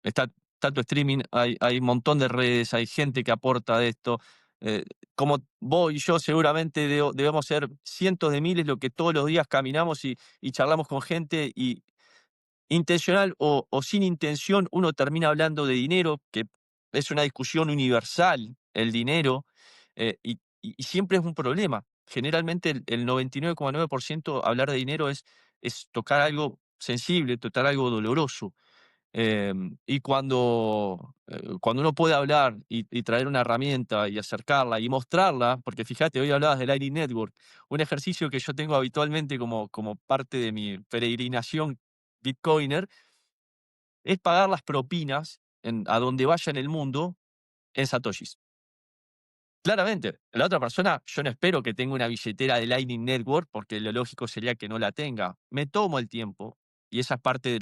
Está tanto streaming, hay un montón de redes, hay gente que aporta de esto. Eh, como vos y yo seguramente debemos ser cientos de miles lo que todos los días caminamos y charlamos con gente y intencional o sin intención uno termina hablando de dinero, que es una discusión universal, el dinero, y siempre es un problema. Generalmente el 99,9% hablar de dinero es tocar algo sensible, tocar algo doloroso. Y cuando uno puede hablar y traer una herramienta y acercarla y mostrarla, porque fíjate, hoy hablabas del Lightning Network, un ejercicio que yo tengo habitualmente como parte de mi peregrinación Bitcoiner, es pagar las propinas a donde vaya en el mundo en Satoshis. Claramente, la otra persona, yo no espero que tenga una billetera de Lightning Network, porque lo lógico sería que no la tenga. Me tomo el tiempo, y esa es parte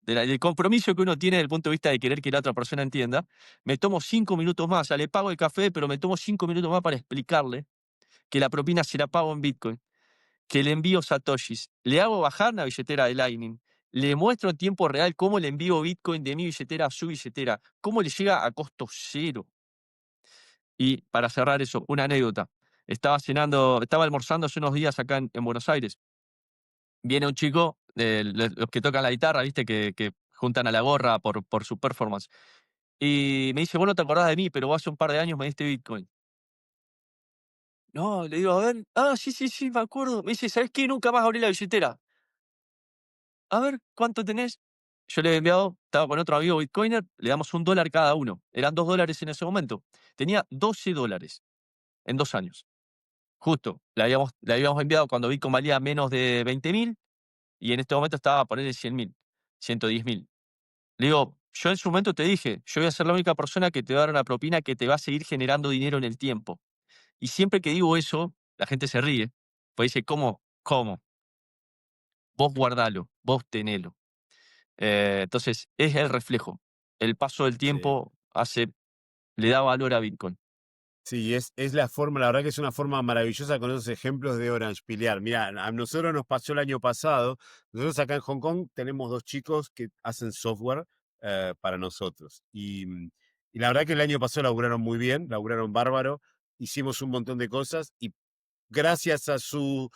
del compromiso que uno tiene desde el punto de vista de querer que la otra persona entienda. Me tomo 5 minutos más, o sea, le pago el café, pero me tomo 5 minutos más para explicarle que la propina se la pago en Bitcoin, que le envío Satoshis, le hago bajar una billetera de Lightning, le muestro en tiempo real cómo le envío Bitcoin de mi billetera a su billetera, cómo le llega a costo cero. Y para cerrar eso, una anécdota. Estaba almorzando hace unos días acá en Buenos Aires. Viene un chico, los que tocan la guitarra, viste, que juntan a la gorra por su performance. Y me dice, vos no te acordás de mí, pero vos hace un par de años me diste Bitcoin. No, le digo, a ver, sí, sí, sí, me acuerdo. Me dice, ¿sabés qué? Nunca más abrí la billetera. A ver, ¿cuánto tenés? Yo le he enviado, estaba con otro amigo Bitcoiner, le damos $1 cada uno. Eran $2 en ese momento. Tenía $12 en 2 años. Justo, le habíamos enviado cuando Bitcoin valía menos de 20.000 y en este momento estaba a ponerle 100.000, 110.000. Le digo, yo en su momento te dije, yo voy a ser la única persona que te va a dar una propina que te va a seguir generando dinero en el tiempo. Y siempre que digo eso, la gente se ríe. Pues dice, ¿cómo? ¿Cómo? Vos guardalo, vos tenelo. Entonces, es el reflejo. El paso del Sí. tiempo le da valor a Bitcoin. Sí, es la forma, la verdad que es una forma maravillosa con esos ejemplos de Orange Pilear. Mira, a nosotros nos pasó el año pasado. Nosotros acá en Hong Kong tenemos dos chicos que hacen software para nosotros. Y la verdad que el año pasado laburaron muy bien, laburaron bárbaro, hicimos un montón de cosas y gracias a su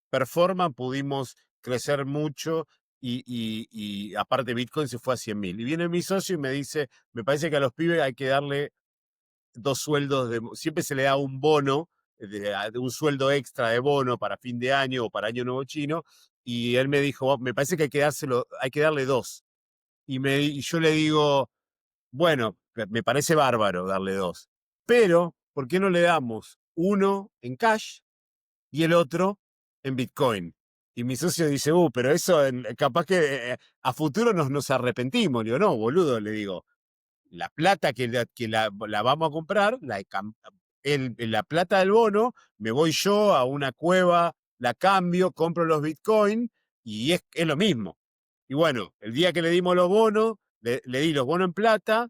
performance pudimos crecer mucho y aparte Bitcoin se fue a 100.000. Y viene mi socio y me dice, me parece que a los pibes hay que darle dos sueldos, siempre se le da un bono, de un sueldo extra de bono para fin de año o para año nuevo chino, y él me dijo, me parece que hay que darle dos. Y yo le digo, bueno, me parece bárbaro darle dos, pero ¿por qué no le damos uno en cash y el otro en Bitcoin? Y mi socio dice, pero eso capaz que a futuro nos arrepentimos. Le digo, no, boludo, le digo, la plata que la vamos a comprar, la plata del bono, me voy yo a una cueva, la cambio, compro los Bitcoin y es lo mismo. Y bueno, el día que le dimos los bonos, le di los bonos en plata,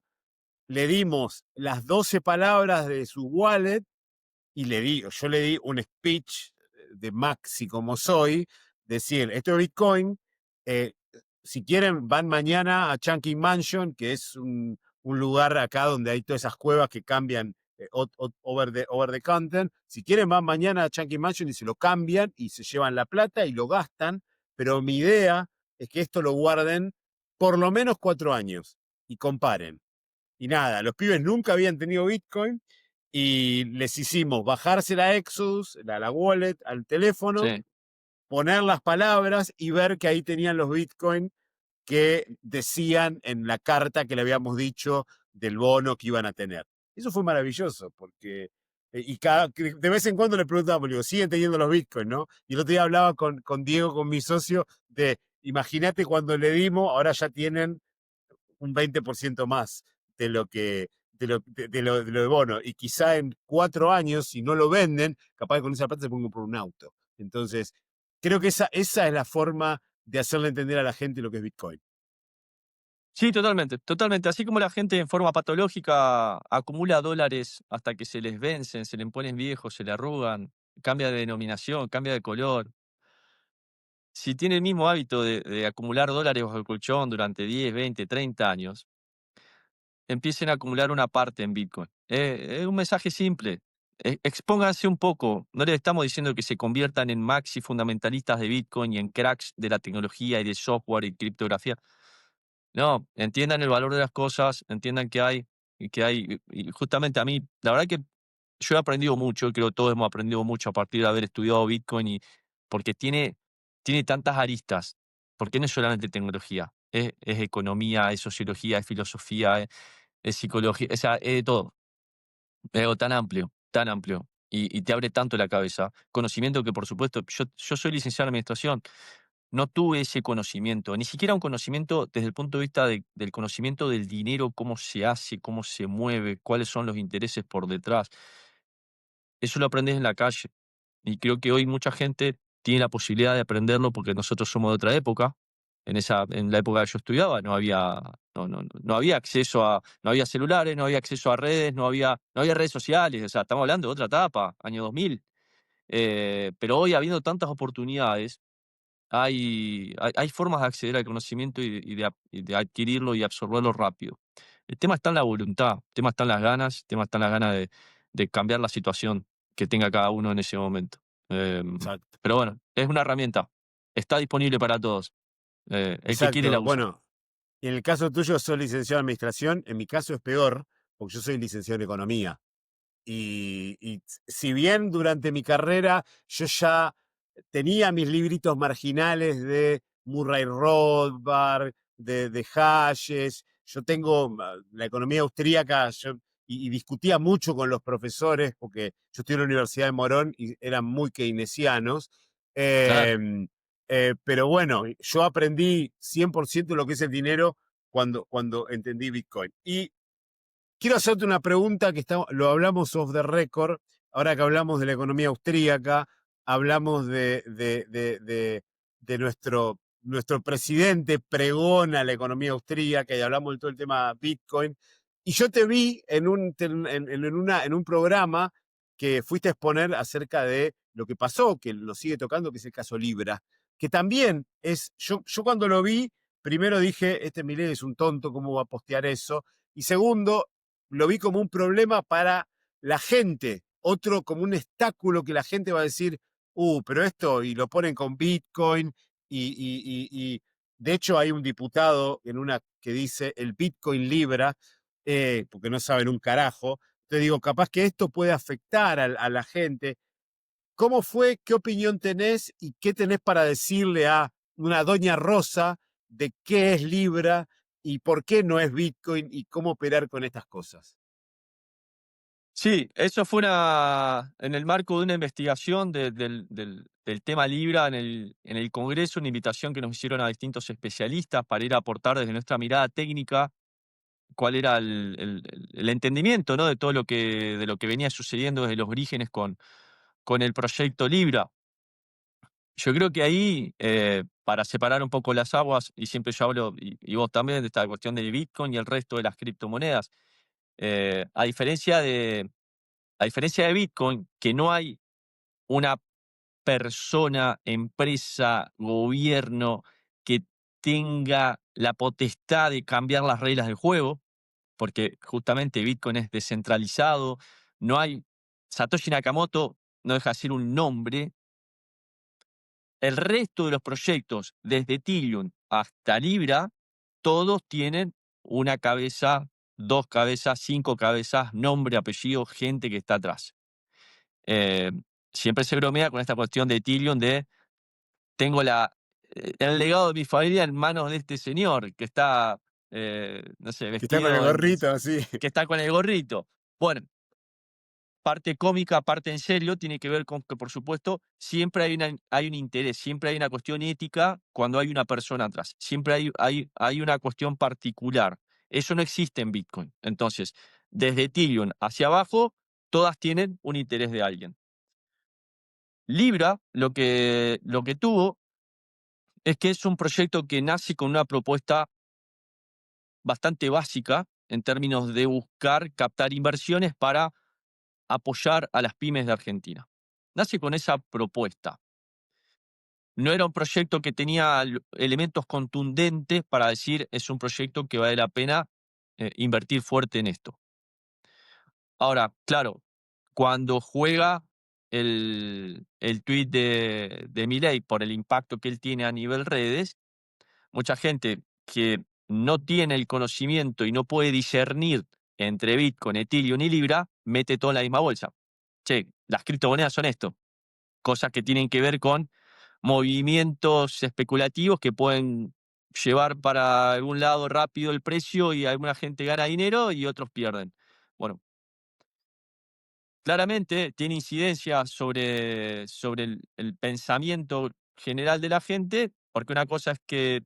le dimos las 12 palabras de su wallet y yo le di un speech de Maxi como soy, decir, esto es Bitcoin, eh, si quieren van mañana a Chunky Mansion, que es un lugar acá donde hay todas esas cuevas que cambian over the content, si quieren van mañana a Chunky Mansion y se lo cambian y se llevan la plata y lo gastan, pero mi idea es que esto lo guarden por lo menos 4 años y comparen. Y nada, los pibes nunca habían tenido Bitcoin y les hicimos bajarse la Exodus, la wallet, al teléfono, Sí. poner las palabras y ver que ahí tenían los Bitcoin que decían en la carta que le habíamos dicho del bono que iban a tener. Eso fue maravilloso, porque de vez en cuando le preguntábamos, le digo, siguen teniendo los Bitcoin, ¿no? Y el otro día hablaba con Diego, con mi socio, de, imagínate cuando le dimos, ahora ya tienen un 20% más de lo que de lo de bono. Y quizá en 4 años, si no lo venden, capaz que con esa plata se pongan por un auto. Entonces, creo que esa es la forma de hacerle entender a la gente lo que es Bitcoin. Sí, totalmente, totalmente. Así como la gente en forma patológica acumula dólares hasta que se les vencen, se les ponen viejos, se le arrugan, cambia de denominación, cambia de color. Si tiene el mismo hábito de acumular dólares bajo el colchón durante 10, 20, 30 años, empiecen a acumular una parte en Bitcoin. Es un mensaje simple. Expónganse un poco. No les estamos diciendo que se conviertan en maxi fundamentalistas de Bitcoin y en cracks de la tecnología y de software y criptografía. No, entiendan el valor de las cosas, entiendan y justamente a mí, la verdad que yo he aprendido mucho, creo que todos hemos aprendido mucho a partir de haber estudiado Bitcoin y porque tiene tantas aristas, porque no es solamente tecnología, es economía, es sociología, es filosofía, es psicología, o sea, es de todo. Es algo tan amplio, y te abre tanto la cabeza. Conocimiento que, por supuesto, yo soy licenciado en administración, no tuve ese conocimiento, ni siquiera un conocimiento desde el punto de vista del conocimiento del dinero, cómo se hace, cómo se mueve, cuáles son los intereses por detrás. Eso lo aprendes en la calle. Y creo que hoy mucha gente tiene la posibilidad de aprenderlo porque nosotros somos de otra época. En la época que yo estudiaba no había acceso no había celulares, no había acceso a redes, no había redes sociales. O sea, estamos hablando de otra etapa, año 2000. Pero hoy habiendo tantas oportunidades, hay formas de acceder al conocimiento y de adquirirlo y absorberlo rápido. El tema está en la voluntad, el tema está en las ganas, el tema está en las ganas de cambiar la situación que tenga cada uno en ese momento. Em, Exacto. pero bueno, es una herramienta. Está disponible para todos. El que quiere la Exacto. usa. Bueno, y en el caso tuyo, sos licenciado en administración. En mi caso es peor, porque yo soy licenciado en economía. Y si bien durante mi carrera yo ya tenía mis libritos marginales de Murray Rothbard, de Hayes, yo tengo la economía austríaca, y discutía mucho con los profesores, porque yo estoy en la Universidad de Morón y eran muy keynesianos. Claro. em, pero bueno, yo aprendí 100% lo que es el dinero cuando entendí Bitcoin. Y quiero hacerte una pregunta que lo hablamos off the record, ahora que hablamos de la economía austríaca, hablamos de nuestro presidente pregona la economía austríaca y hablamos de todo el tema Bitcoin. Y yo te vi en un programa que fuiste a exponer acerca de lo que pasó, que lo sigue tocando, que es el caso Libra, que también yo cuando lo vi, primero dije, este Milei es un tonto, ¿cómo va a postear eso? Y segundo, lo vi como un problema para la gente, otro como un obstáculo que la gente va a decir, pero esto, y lo ponen con Bitcoin, y de hecho hay un diputado en una que dice el Bitcoin Libra, porque no saben un carajo. Te digo, capaz que esto puede afectar a la gente. ¿Cómo fue? ¿Qué opinión tenés? ¿Y qué tenés para decirle a una doña Rosa de qué es Libra y por qué no es Bitcoin y cómo operar con estas cosas? Sí, eso fue en el marco de una investigación del tema Libra en el Congreso, una invitación que nos hicieron a distintos especialistas para ir a aportar desde nuestra mirada técnica cuál era el entendimiento, ¿no? De lo que venía sucediendo desde los orígenes con el proyecto Libra. Yo creo que ahí, para separar un poco las aguas, y siempre yo hablo, y vos también, de esta cuestión del Bitcoin y el resto de las criptomonedas, a diferencia de Bitcoin, que no hay una persona, empresa, gobierno que tenga la potestad de cambiar las reglas del juego, porque justamente Bitcoin es descentralizado, no hay. Satoshi Nakamoto no deja de ser un nombre. El resto de los proyectos, desde Ethereum hasta Libra, todos tienen una cabeza, dos cabezas, cinco cabezas, nombre, apellido, gente que está atrás. Eh, Siempre se bromea con esta cuestión de Ethereum de tengo el legado de mi familia en manos de este señor que está, no sé, Que está con el vestido gorrito, sí. que está con el gorrito. Bueno, parte cómica, parte en serio, tiene que ver con que, por supuesto, siempre hay un interés, siempre hay una cuestión ética cuando hay una persona atrás. Siempre hay una cuestión particular. Eso no existe en Bitcoin. Entonces, desde Ethereum hacia abajo, todas tienen un interés de alguien. Libra, lo que tuvo es que es un proyecto que nace con una propuesta bastante básica en términos de buscar captar inversiones para apoyar a las pymes de Argentina. Nace con esa propuesta. No era un proyecto que tenía elementos contundentes para decir es un proyecto que vale la pena invertir fuerte en esto. Ahora, claro, cuando juega el tuit de Milei por el impacto que él tiene a nivel redes, mucha gente que no tiene el conocimiento y no puede discernir entre Bitcoin, Ethereum y Libra, mete todo en la misma bolsa. Che, las criptomonedas son esto, cosas que tienen que ver con movimientos especulativos que pueden llevar para algún lado rápido el precio y alguna gente gana dinero y otros pierden. Bueno, claramente tiene incidencia sobre el pensamiento general de la gente, porque una cosa es que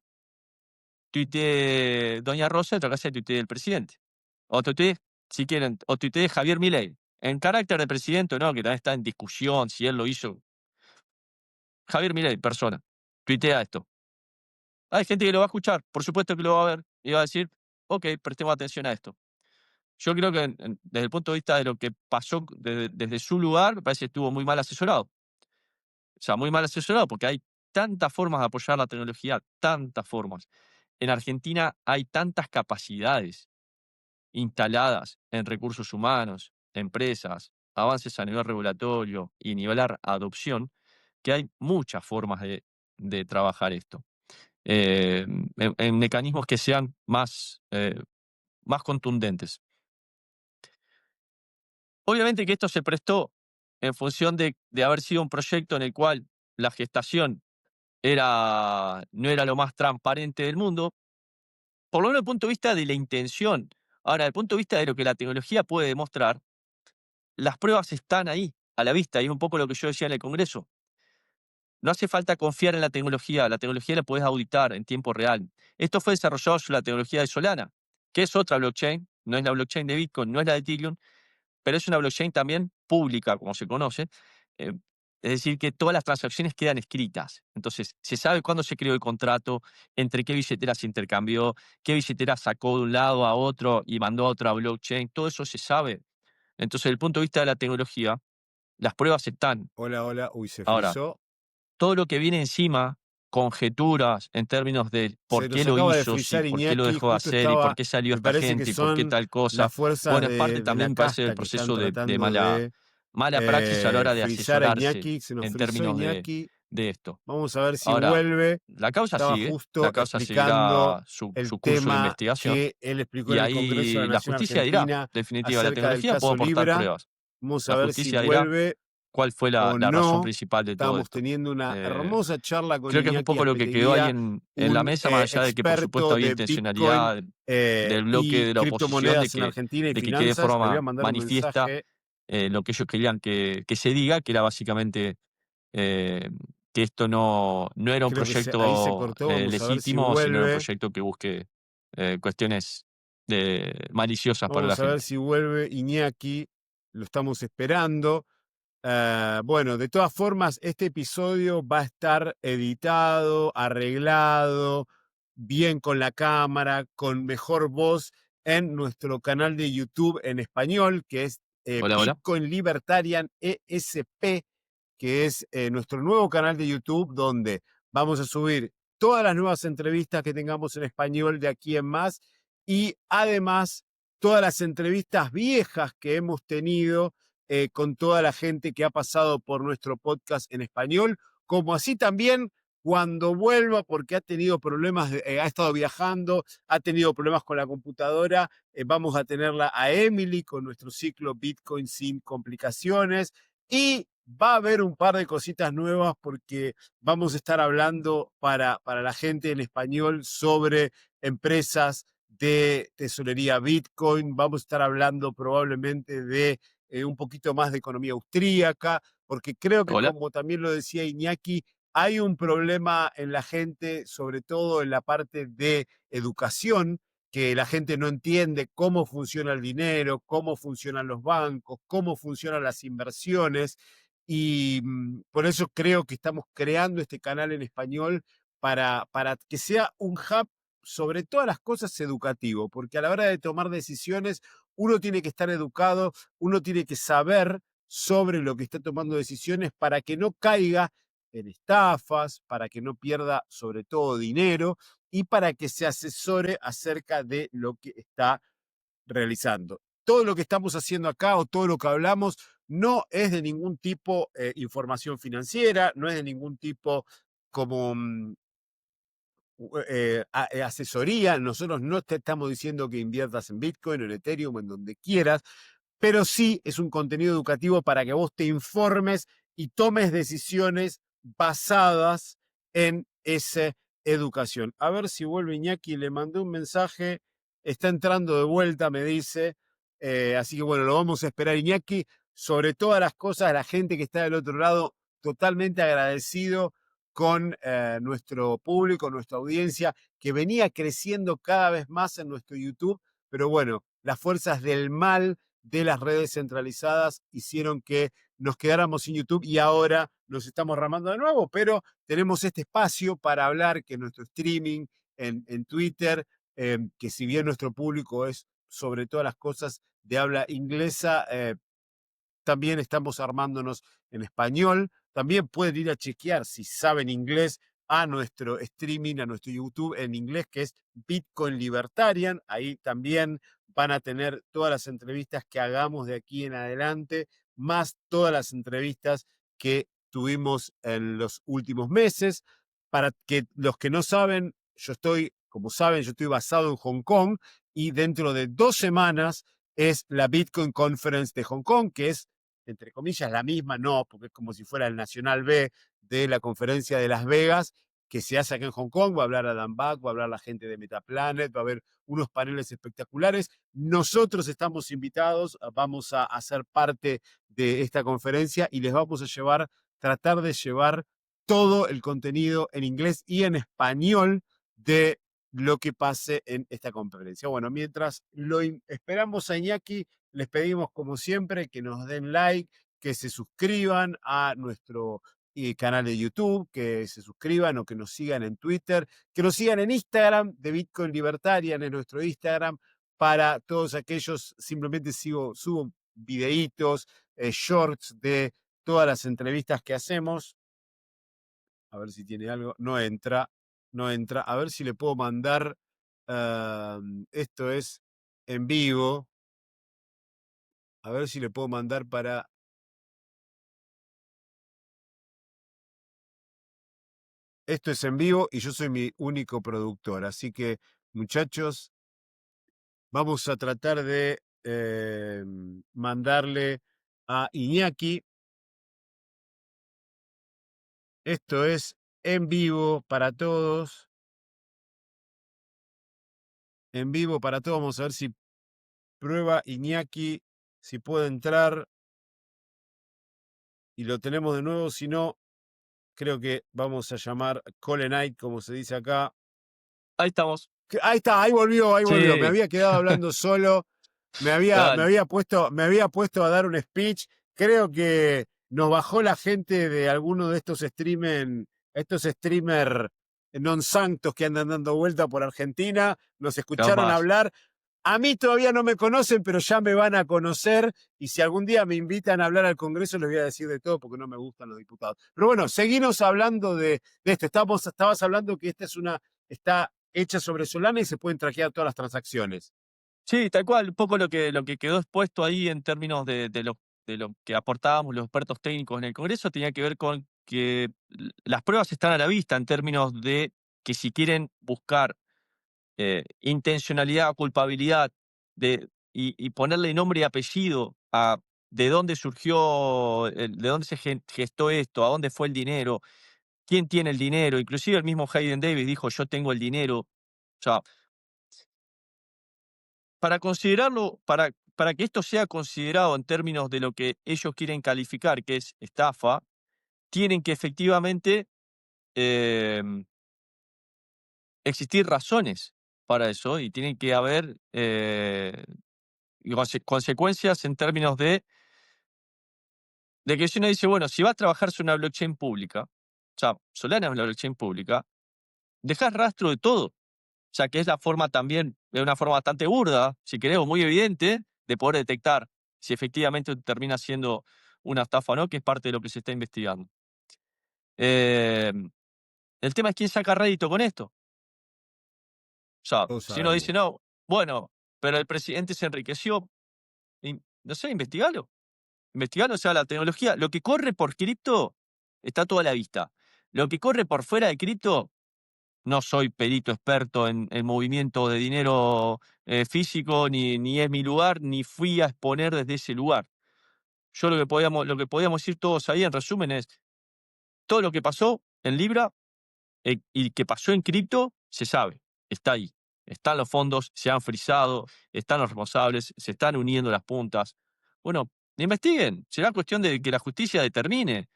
tuitee Doña Rosa, otra cosa es que tuitee el presidente. O tuitee, si quieren, o tuitee Javier Milei. En carácter de presidente o no, que también está en discusión si él lo hizo. Javier Milei, persona, tuitea esto. Hay gente que lo va a escuchar, por supuesto que lo va a ver y va a decir, ok, prestemos atención a esto. Yo creo que desde el punto de vista de lo que pasó desde su lugar, me parece que estuvo muy mal asesorado. O sea, muy mal asesorado porque hay tantas formas de apoyar la tecnología, tantas formas. En Argentina hay tantas capacidades instaladas en recursos humanos, empresas, avances a nivel regulatorio y nivel adopción, que hay muchas formas de trabajar esto. En mecanismos que sean más contundentes. Obviamente que esto se prestó en función de haber sido un proyecto en el cual la gestación no era lo más transparente del mundo, por lo menos desde el punto de vista de la intención. Ahora, desde el punto de vista de lo que la tecnología puede demostrar, las pruebas están ahí, a la vista, y es un poco lo que yo decía en el Congreso. No hace falta confiar en la tecnología la puedes auditar en tiempo real. Esto fue desarrollado sobre la tecnología de Solana, que es otra blockchain, no es la blockchain de Bitcoin, no es la de Ethereum, pero es una blockchain también pública, como se conoce. eh, es decir, que todas las transacciones quedan escritas. Entonces, se sabe cuándo se creó el contrato, entre qué billetera se intercambió, qué billetera sacó de un lado a otro y mandó a otra blockchain. Todo eso se sabe. Entonces, desde el punto de vista de la tecnología, las pruebas están. Hola, hola. Uy, se Ahora, frizó. todo lo que viene encima, conjeturas en términos de por Se qué nos lo acaba de hizo, sí, frizar por qué lo Iñaki. dejó de Justo hacer y por estaba, qué salió me esta parece que gente y por qué son tal cosa. las fuerzas Bueno, es parte de la también, me parece, del casta que están proceso de tratando mala, de mala praxis a la hora de frizar a asesorarse Iñaki. Se nos en frizó términos Iñaki. de esto. Vamos a ver si Ahora, vuelve. la causa Estaba sigue, la justo causa explicando seguirá su, el su curso de tema investigación que él explicó y en el Congreso de ahí la la Nación justicia dirá, Argentina definitiva, la acerca del tecnología puede caso aportar Libra. pruebas. Vamos a La ver si justicia dirá vuelve cuál fue o la razón no. principal de todo Estamos esto. teniendo una Eh, hermosa charla con Creo que es un Iñaki poco lo que quedó ahí Aspeteguía, en la un mesa, más allá de que, por supuesto, experto había de Bitcoin intencionalidad del bloque y de la oposición criptomonedas en Argentina y de que quede de finanzas. Le voy a forma mandar un manifiesta mensaje. lo que ellos querían que se diga, que era básicamente eh, que esto no era un Creo que ahí se proyecto cortó. Vamos a ver si legítimo, sino era un vuelve. proyecto que busque cuestiones maliciosas para la Vamos a ver gente. si vuelve Iñaki. Lo estamos esperando. Bueno, de todas formas, este episodio va a estar editado, arreglado, bien con la cámara, con mejor voz en nuestro canal de YouTube en español, que es Hola, hola. Bitcoin Libertarian ESP, que es nuestro nuevo canal de YouTube, donde vamos a subir todas las nuevas entrevistas que tengamos en español de aquí en más y además todas las entrevistas viejas que hemos tenido con toda la gente que ha pasado por nuestro podcast en español, como así también cuando vuelva, porque ha tenido problemas, ha estado viajando, ha tenido problemas con la computadora, vamos a tenerla a Emily con nuestro ciclo Bitcoin sin complicaciones y va a haber un par de cositas nuevas porque vamos a estar hablando para la gente en español sobre empresas de tesorería Bitcoin, vamos a estar hablando probablemente de un poquito más de economía austríaca, porque creo que Hola. como también lo decía Iñaki, hay un problema en la gente, sobre todo en la parte de educación, que la gente no entiende cómo funciona el dinero, cómo funcionan los bancos, cómo funcionan las inversiones. Y por eso creo que estamos creando este canal en español para que sea un hub sobre todas las cosas educativo, porque a la hora de tomar decisiones uno tiene que estar educado, uno tiene que saber sobre lo que está tomando decisiones para que no caiga en estafas, para que no pierda sobre todo dinero y para que se asesore acerca de lo que está realizando. todo lo que estamos haciendo acá o todo lo que hablamos no es de ningún tipo información financiera, no es de ningún tipo como asesoría. Nosotros no te estamos diciendo que inviertas en Bitcoin o en Ethereum, en donde quieras, pero sí es un contenido educativo para que vos te informes y tomes decisiones basadas en esa educación. A ver si vuelve Iñaki, le mandé un mensaje, está entrando de vuelta, me dice, así que bueno, lo vamos a esperar Iñaki. Sobre todas las cosas, la gente que está del otro lado, totalmente agradecido con nuestro público, nuestra audiencia, que venía creciendo cada vez más en nuestro YouTube, pero bueno, las fuerzas del mal de las redes centralizadas hicieron que nos quedáramos sin YouTube y ahora nos estamos ramando de nuevo, pero tenemos este espacio para hablar, que nuestro streaming en Twitter, que si bien nuestro público es sobre todas las cosas de habla inglesa, también estamos armándonos en español. También pueden ir a chequear si saben inglés a nuestro streaming, a nuestro YouTube en inglés, que es Bitcoin Libertarian. Ahí también van a tener todas las entrevistas que hagamos de aquí en adelante, más todas las entrevistas que tuvimos en los últimos meses. Para que los que no saben, como saben, yo estoy basado en Hong Kong y dentro de 2 semanas es la Bitcoin Conference de Hong Kong, que es entre comillas, la misma, no, porque es como si fuera el Nacional B de la conferencia de Las Vegas, que se hace aquí en Hong Kong. Va a hablar Adam Back, va a hablar la gente de Metaplanet, va a haber unos paneles espectaculares. Nosotros estamos invitados, vamos a ser parte de esta conferencia y les vamos a tratar de llevar todo el contenido en inglés y en español de lo que pase en esta conferencia. Bueno, mientras esperamos a Iñaki, les pedimos, como siempre, que nos den like, que se suscriban a nuestro canal de YouTube, que se suscriban o que nos sigan en Twitter, que nos sigan en Instagram de Bitcoin Libertarian, en nuestro Instagram. Para todos aquellos, simplemente subo videitos, shorts de todas las entrevistas que hacemos. A ver si tiene algo. No entra, no entra. A ver si le puedo mandar. Esto es en vivo. A ver si le puedo mandar para. Esto es en vivo y yo soy mi único productor. Así que, muchachos, vamos a tratar de mandarle a Iñaki. Esto es en vivo para todos. En vivo para todos. Vamos a ver si prueba Iñaki, si puede entrar. Y lo tenemos de nuevo. Si no, creo que vamos a llamar Cole Night, como se dice acá. Ahí estamos. Ahí está, ahí volvió, ahí volvió. Me Sí, había quedado hablando solo. dale. Me había puesto a dar un speech. Creo que nos bajó la gente de alguno de estos streamers non santos que andan dando vuelta por Argentina. Nos escucharon Capaz. hablar. A mí todavía no me conocen, pero ya me van a conocer. Y si algún día me invitan a hablar al Congreso, les voy a decir de todo porque no me gustan los diputados. Pero bueno, seguimos hablando de esto. Estabas hablando que está hecha sobre Solana y se pueden traquear todas las transacciones. Sí, tal cual, un poco lo que quedó expuesto ahí en términos de lo que aportábamos los expertos técnicos en el Congreso tenía que ver con que las pruebas están a la vista en términos de que si quieren buscar intencionalidad, culpabilidad y ponerle nombre y apellido a de dónde surgió, de dónde se gestó esto, a dónde fue el dinero, quién tiene el dinero, inclusive el mismo Hayden Davis dijo yo tengo el dinero. O sea, para considerarlo, para que esto sea considerado en términos de lo que ellos quieren calificar, que es estafa, tienen que efectivamente existir razones para eso y tienen que haber consecuencias en términos de que si uno dice, bueno, si vas a trabajar sobre una blockchain pública, o sea, Solana es una blockchain pública, dejas rastro de todo. O sea, que es la forma también, de una forma bastante burda, si queremos, muy evidente, de poder detectar si efectivamente termina siendo una estafa o no, que es parte de lo que se está investigando. Eh, el tema es quién saca rédito con esto. O sea, Todos si uno sabemos. dice, no, bueno, pero el presidente se enriqueció, No sé, investigalo. Investigalo, o sea, la tecnología, lo que corre por cripto está todo a la vista. Lo que corre por fuera de cripto, no soy perito experto en movimiento de dinero físico, ni es mi lugar, ni fui a exponer desde ese lugar. Yo lo que podíamos decir todos ahí, en resumen, es todo lo que pasó en Libra y que pasó en cripto, se sabe, está ahí. Están los fondos, se han frisado, están los responsables, se están uniendo las puntas. Bueno, investiguen, será cuestión de que la justicia determine,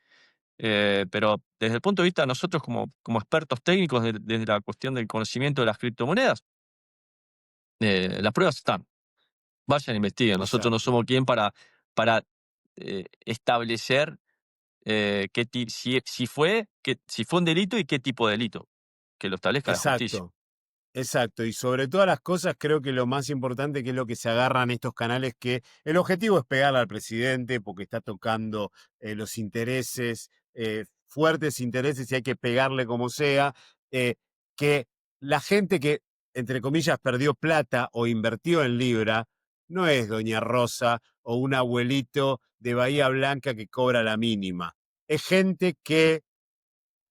pero desde el punto de vista de nosotros como expertos técnicos desde la cuestión del conocimiento de las criptomonedas, las pruebas están. Vayan, investiguen. Nosotros no Exacto. somos quien para establecer si fue un delito y qué tipo de delito, que lo establezca la justicia. Exacto. Exacto, y sobre todas las cosas creo que lo más importante que es lo que se agarran estos canales, que el objetivo es pegarle al presidente porque está tocando los intereses, fuertes intereses y hay que pegarle como sea, eh, que la gente que, entre comillas, perdió plata o invirtió en Libra, no es Doña Rosa o un abuelito de Bahía Blanca que cobra la mínima, es gente que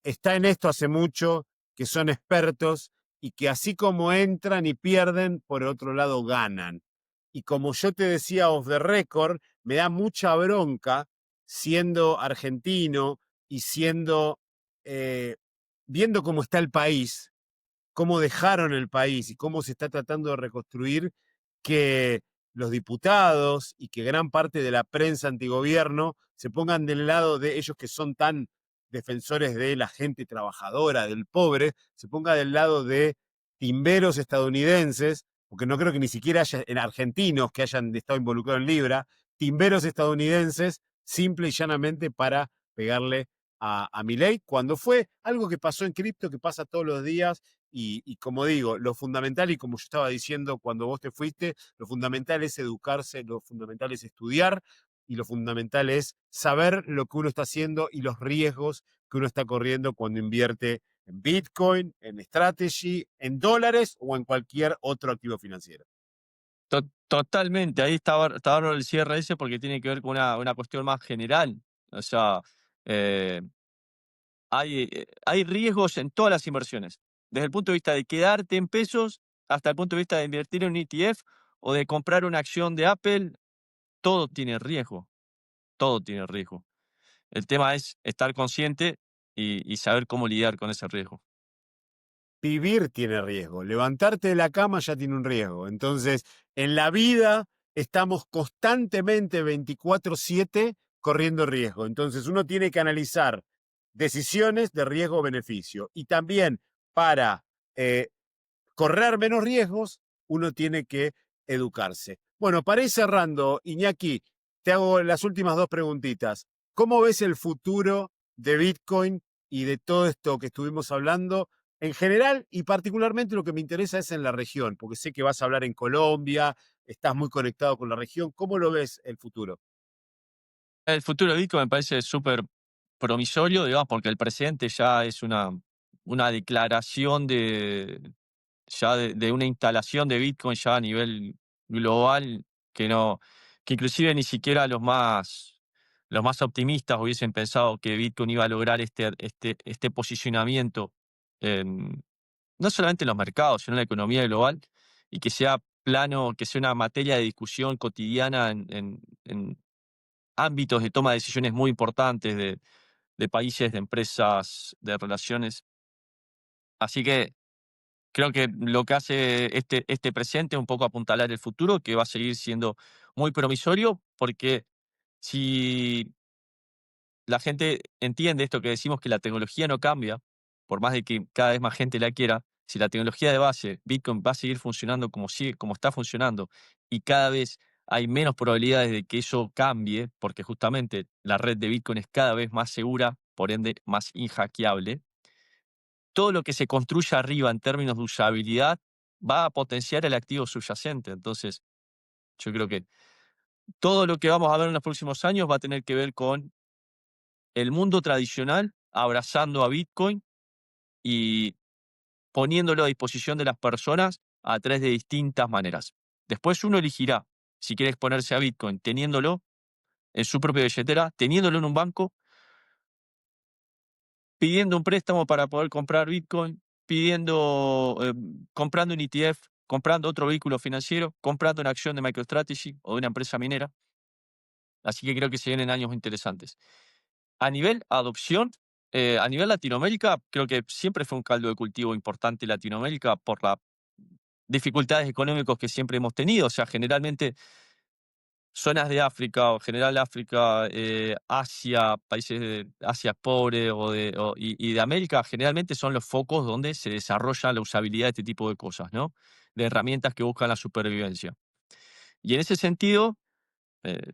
está en esto hace mucho, que son expertos y que así como entran y pierden, por otro lado ganan. Y como yo te decía off the record, me da mucha bronca siendo argentino y eh, viendo cómo está el país, cómo dejaron el país y cómo se está tratando de reconstruir, que los diputados y que gran parte de la prensa antigobierno se pongan del lado de ellos que son tan defensores de la gente trabajadora, del pobre, se ponga del lado de timberos estadounidenses, porque no creo que ni siquiera haya en argentinos que hayan estado involucrados en Libra, timberos estadounidenses, simple y llanamente para pegarle a Milei, cuando fue algo que pasó en cripto, que pasa todos los días, y como digo, lo fundamental, y como yo estaba diciendo cuando vos te fuiste, lo fundamental es educarse, lo fundamental es estudiar y lo fundamental es saber lo que uno está haciendo y los riesgos que uno está corriendo cuando invierte en Bitcoin, en strategy, en dólares o en cualquier otro activo financiero. Totalmente, ahí estaba el cierre ese porque tiene que ver con una cuestión más general. O sea, eh, hay riesgos en todas las inversiones, desde el punto de vista de quedarte en pesos hasta el punto de vista de invertir en un ETF o de comprar una acción de Apple, todo tiene riesgo, todo tiene riesgo. El tema es estar consciente y saber cómo lidiar con ese riesgo. Vivir tiene riesgo, levantarte de la cama ya tiene un riesgo. Entonces, en la vida estamos constantemente 24/7 corriendo riesgo. Entonces, uno tiene que analizar decisiones de riesgo-beneficio. Y también para eh, correr menos riesgos, uno tiene que educarse. Bueno, para ir cerrando, Iñaki, te hago las últimas dos preguntitas. ¿Cómo ves el futuro de Bitcoin y de todo esto que estuvimos hablando en general y particularmente lo que me interesa es en la región? Porque sé que vas a hablar en Colombia, estás muy conectado con la región. ¿Cómo lo ves el futuro? El futuro de Bitcoin me parece súper promisorio, digamos, porque el presente ya es una declaración de una instalación de Bitcoin ya a nivel global que inclusive ni siquiera los más optimistas hubiesen pensado que Bitcoin iba a lograr este posicionamiento en, no solamente en los mercados, sino en la economía global, y que sea plano, que sea una materia de discusión cotidiana en ámbitos de toma de decisiones muy importantes de países, de empresas, de relaciones. Así que creo que lo que hace este presente es un poco apuntalar el futuro, que va a seguir siendo muy promisorio, porque si la gente entiende esto que decimos, que la tecnología no cambia, por más de que cada vez más gente la quiera, si la tecnología de base, Bitcoin, va a seguir funcionando como está funcionando, y cada vez hay menos probabilidades de que eso cambie, porque justamente la red de Bitcoin es cada vez más segura, por ende más inhackeable. Todo lo que se construya arriba en términos de usabilidad va a potenciar el activo subyacente. Entonces, yo creo que todo lo que vamos a ver en los próximos años va a tener que ver con el mundo tradicional abrazando a Bitcoin y poniéndolo a disposición de las personas a través de distintas maneras. Después uno elegirá si quiere exponerse a Bitcoin teniéndolo en su propia billetera, teniéndolo en un banco, pidiendo un préstamo para poder comprar Bitcoin, comprando un ETF, comprando otro vehículo financiero, comprando una acción de MicroStrategy o de una empresa minera. Así que creo que se vienen años interesantes. A nivel adopción, a nivel Latinoamérica, creo que siempre fue un caldo de cultivo importante Latinoamérica por las dificultades económicas que siempre hemos tenido. O sea, generalmente zonas de África o general África, Asia, países de Asia pobre y de América, generalmente son los focos donde se desarrolla la usabilidad de este tipo de cosas, ¿no? De herramientas que buscan la supervivencia. Y en ese sentido, eh,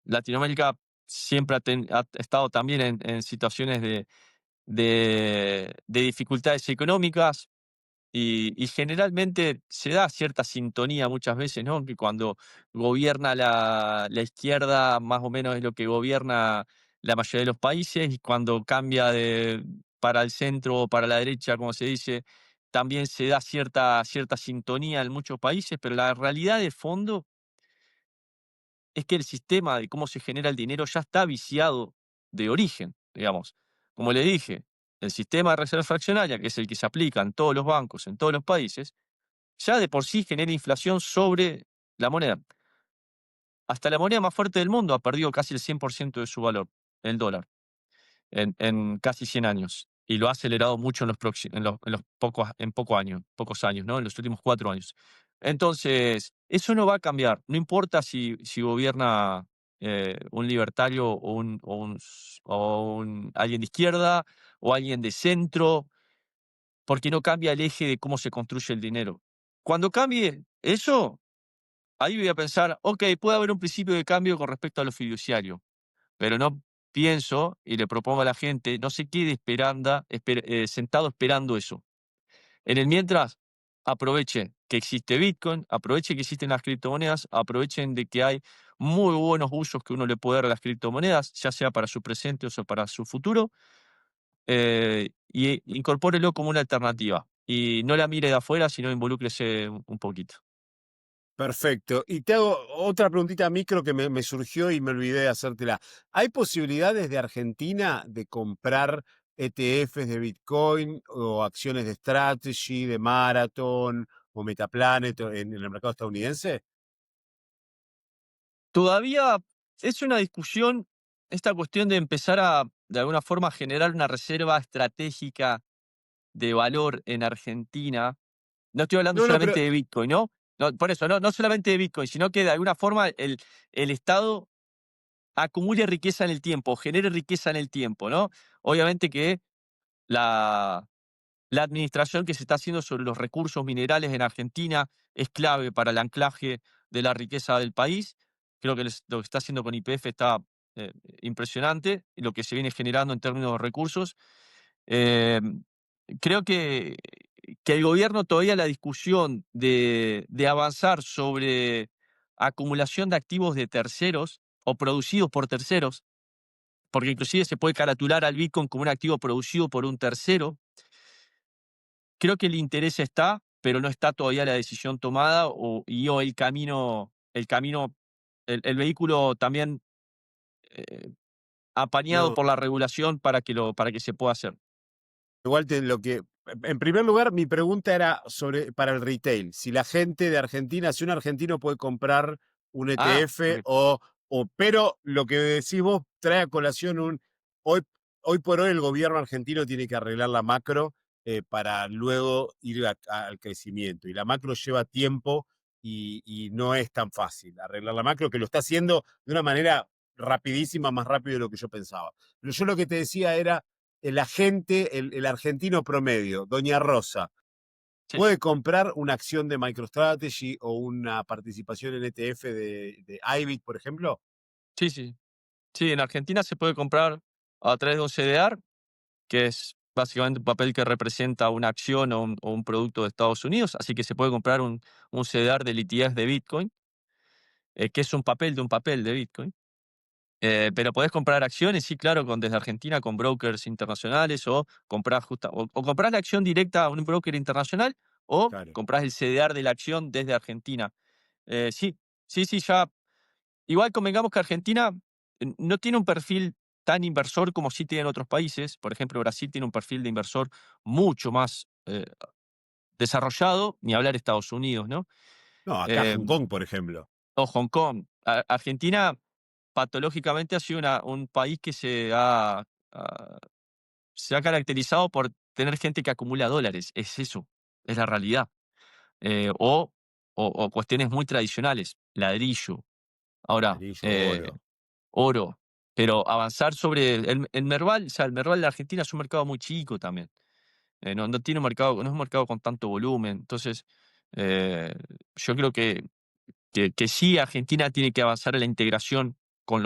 Latinoamérica siempre ha estado también en situaciones de dificultades económicas, y generalmente se da cierta sintonía muchas veces, ¿no? Que cuando gobierna la izquierda, más o menos es lo que gobierna la mayoría de los países, y cuando cambia para el centro o para la derecha, como se dice, también se da cierta sintonía en muchos países, pero la realidad de fondo es que el sistema de cómo se genera el dinero ya está viciado de origen, digamos. Como le dije, el sistema de reserva fraccionaria, que es el que se aplica en todos los bancos, en todos los países, ya de por sí genera inflación sobre la moneda. Hasta la moneda más fuerte del mundo ha perdido casi el 100% de su valor, el dólar, en casi 100 años. Y lo ha acelerado mucho en pocos años, ¿no? En los últimos 4 años. Entonces, eso no va a cambiar. No importa si gobierna un libertario o alguien de izquierda o alguien de centro, porque no cambia el eje de cómo se construye el dinero. Cuando cambie eso, ahí voy a pensar, ok, puede haber un principio de cambio con respecto a lo fiduciario, pero no pienso y le propongo a la gente, no se quede sentado esperando eso. En el mientras, aprovechen que existe Bitcoin, aprovechen que existen las criptomonedas, aprovechen de que hay muy buenos usos que uno le puede dar a las criptomonedas, ya sea para su presente o sea para su futuro, y incorpórelo como una alternativa. Y no la mire de afuera, sino involúcrese un poquito. Perfecto. Y te hago otra preguntita micro que me surgió y me olvidé de hacértela. ¿Hay posibilidades de Argentina de comprar ETFs de Bitcoin o acciones de Strategy, de Marathon o Metaplanet en el mercado estadounidense? Todavía es una discusión esta cuestión de empezar de alguna forma, generar una reserva estratégica de valor en Argentina. No estoy hablando No, no, pero solamente de Bitcoin, ¿no? No, por eso, no solamente de Bitcoin, sino que de alguna forma el Estado acumule riqueza en el tiempo, genere riqueza en el tiempo, ¿no? Obviamente que la la administración que se está haciendo sobre los recursos minerales en Argentina es clave para el anclaje de la riqueza del país. Creo que lo que está haciendo con YPF está impresionante, y lo que se viene generando en términos de recursos. Eh, Creo que el gobierno todavía la discusión de avanzar sobre acumulación de activos de terceros o producidos por terceros, porque inclusive se puede caratular al Bitcoin como un activo producido por un tercero. Creo que el interés está, pero no está todavía la decisión tomada o el vehículo también eh, apañado no. por la regulación para que se pueda hacer. Igual lo que, en primer lugar, mi pregunta era para el retail. Si la gente de Argentina, si un argentino puede comprar un Ah, ETF ok. pero lo que decís vos trae a colación hoy, hoy por hoy el gobierno argentino tiene que arreglar la macro para luego ir al crecimiento. Y la macro lleva tiempo y no es tan fácil arreglar la macro, que lo está haciendo de una manera rapidísima, más rápido de lo que yo pensaba. Pero yo lo que te decía era el agente, el argentino promedio, Doña Rosa, Sí, puede comprar una acción de MicroStrategy o una participación en ETF de IBIT, por ejemplo. sí, sí. Sí, en Argentina se puede comprar a través de un CDR, que es básicamente un papel que representa una acción o un producto de Estados Unidos, así que se puede comprar un CDR del ETF de Bitcoin, que es un papel de un papel de Bitcoin. Pero podés comprar acciones, sí, claro, desde Argentina con brokers internacionales, o o comprás la acción directa a un broker internacional, o Claro. comprás el CDR de la acción desde Argentina. Sí, Sí, sí, ya. Igual convengamos que Argentina no tiene un perfil tan inversor como sí tienen otros países. Por ejemplo, Brasil tiene un perfil de inversor mucho más desarrollado, ni hablar Estados Unidos, ¿no? No, acá Eh, Hong Kong, por ejemplo. o Hong Kong. Argentina patológicamente ha sido un país que se ha caracterizado por tener gente que acumula dólares. Es eso, es la realidad. O cuestiones muy tradicionales, ladrillo. Ahora, Ladrillo, oro. oro. Pero avanzar sobre el Merval, o sea, el Merval de Argentina es un mercado muy chico también. No tiene un mercado, no es un mercado con tanto volumen. Entonces, eh, yo creo que sí, Argentina tiene que avanzar en la integración con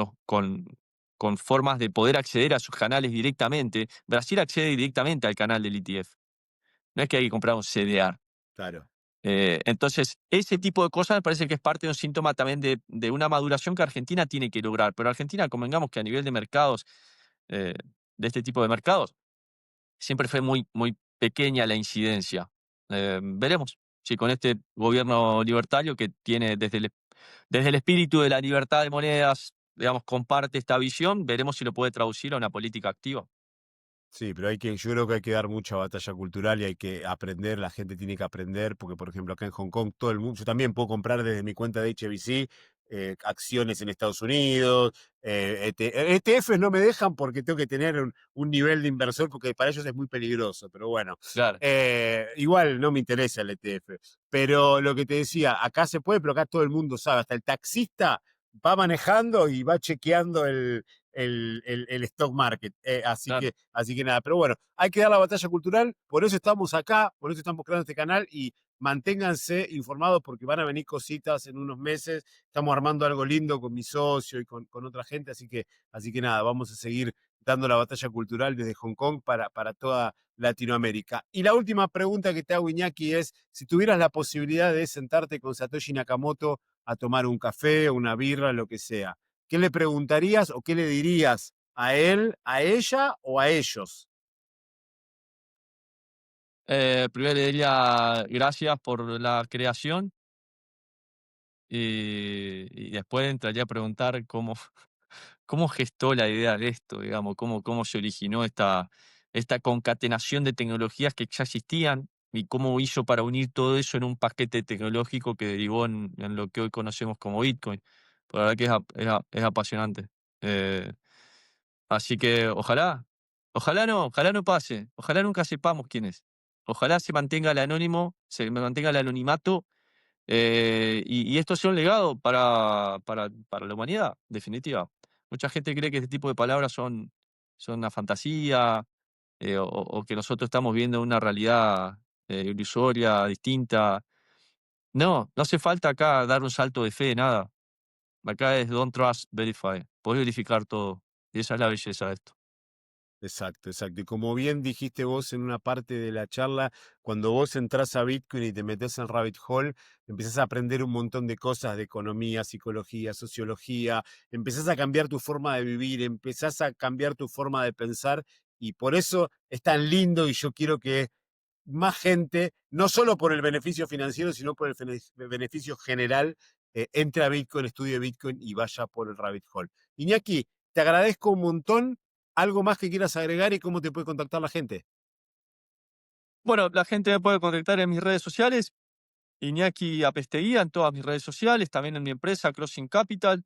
con formas de poder acceder a sus canales directamente. Brasil accede directamente al canal del ETF. No es que hay que comprar un CDR. Claro. Entonces, ese tipo de cosas me parece que es parte de un síntoma también de una maduración que Argentina tiene que lograr. Pero Argentina, convengamos que a nivel de mercados, eh, de este tipo de mercados, siempre fue muy, muy pequeña la incidencia. Veremos si con este gobierno libertario que tiene desde el espíritu de la libertad de monedas, digamos, comparte esta visión, veremos si lo puede traducir a una política activa. Sí, pero yo creo que hay que dar mucha batalla cultural y hay que aprender, la gente tiene que aprender, porque por ejemplo acá en Hong Kong todo el mundo, yo también puedo comprar desde mi cuenta de HBC acciones en Estados Unidos, ETFs no me dejan porque tengo que tener un nivel de inversor porque para ellos es muy peligroso, pero bueno, Claro, igual no me interesa el ETF, pero lo que te decía, acá se puede, pero acá todo el mundo sabe, hasta el taxista va manejando y va chequeando el stock market. claro. Así que nada, pero bueno, hay que dar la batalla cultural, por eso estamos acá, por eso estamos creando este canal y manténganse informados porque van a venir cositas en unos meses. Estamos armando algo lindo con mi socio y con otra gente, así que nada, vamos a seguir dando la batalla cultural desde Hong Kong para toda Latinoamérica. Y la última pregunta que te hago, Iñaki, es si tuvieras la posibilidad de sentarte con Satoshi Nakamoto a tomar un café, una birra, lo que sea, ¿qué le preguntarías o qué le dirías a él, a ella o a ellos? Primero le diría gracias por la creación y después entraría a preguntar cómo gestó la idea de esto, digamos, cómo se originó esta concatenación de tecnologías que ya existían y cómo hizo para unir todo eso en un paquete tecnológico que derivó en lo que hoy conocemos como Bitcoin. Pues la verdad que es apasionante. Eh, Así que ojalá no pase, ojalá nunca sepamos quién es. Ojalá se mantenga el anónimo, se mantenga el anonimato, y esto sea un legado para la humanidad, definitiva. Mucha gente cree que este tipo de palabras son una fantasía, o que nosotros estamos viendo una realidad ilusoria, distinta. No, no hace falta acá dar un salto de fe, nada. Acá es don't trust, verify. Podés verificar todo. Y esa es la belleza de esto. Exacto, exacto. Y como bien dijiste vos en una parte de la charla, cuando vos entras a Bitcoin y te metes en Rabbit Hole, empezás a aprender un montón de cosas de economía, psicología, sociología, empezás a cambiar tu forma de vivir, empezás a cambiar tu forma de pensar y por eso es tan lindo y yo quiero que más gente, no solo por el beneficio financiero, sino por el beneficio general, entre a Bitcoin, estudie Bitcoin y vaya por el rabbit hole. Iñaki, te agradezco un montón. ¿Algo más que quieras agregar y cómo te puede contactar la gente? Bueno, la gente me puede contactar en mis redes sociales, Iñaki Apesteguía, en todas mis redes sociales, también en mi empresa, Crossing Capital.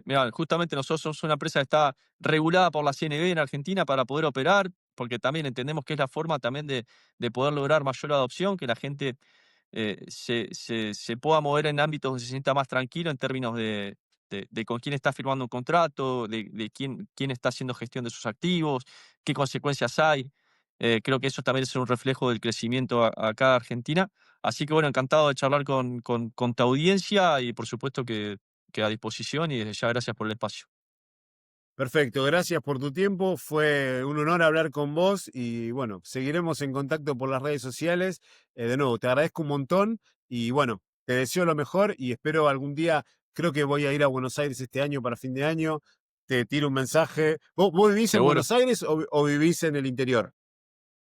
Mirá, justamente nosotros somos una empresa que está regulada por la CNB en Argentina para poder operar, porque también entendemos que es la forma también de poder lograr mayor adopción, que la gente se pueda mover en ámbitos donde se sienta más tranquilo en términos de con quién está firmando un contrato, de quién está haciendo gestión de sus activos, qué consecuencias hay. Creo que eso también es un reflejo del crecimiento acá en Argentina. Así que bueno, encantado de charlar con tu audiencia y por supuesto que a disposición y desde ya gracias por el espacio. Perfecto, gracias por tu tiempo. Fue un honor hablar con vos y bueno, seguiremos en contacto por las redes sociales. De nuevo, te agradezco un montón y bueno, te deseo lo mejor y espero algún día, creo que voy a ir a Buenos Aires este año para fin de año. Te tiro un mensaje. ¿Vos vivís en Seguro. Buenos Aires o vivís en el interior?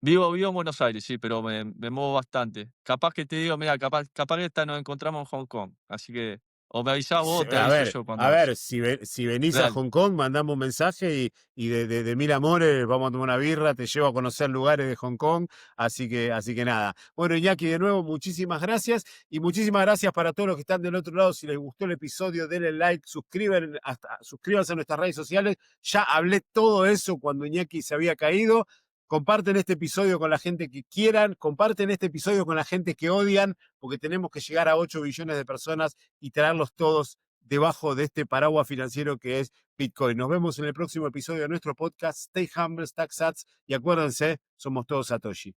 Vivo en Buenos Aires, sí, pero me muevo bastante. Capaz que te digo, mira, capaz que esta nos encontramos en Hong Kong. Así que O me avisás vos, te A aviso ver, yo a cuando ver, vaya. si venís a Dale. Hong Kong, mandame un mensaje y de mil amores vamos a tomar una birra, te llevo a conocer lugares de Hong Kong, así que nada. Bueno, Iñaki, de nuevo, muchísimas gracias y muchísimas gracias para todos los que están del otro lado. Si les gustó el episodio, denle like, suscríbanse a nuestras redes sociales. Ya hablé todo eso cuando Iñaki se había caído. Comparten este episodio con la gente que quieran, comparten este episodio con la gente que odian, porque tenemos que llegar a 8 billones de personas y traerlos todos debajo de este paraguas financiero que es Bitcoin. Nos vemos en el próximo episodio de nuestro podcast. Stay humble, stack sats y acuérdense, somos todos Satoshi.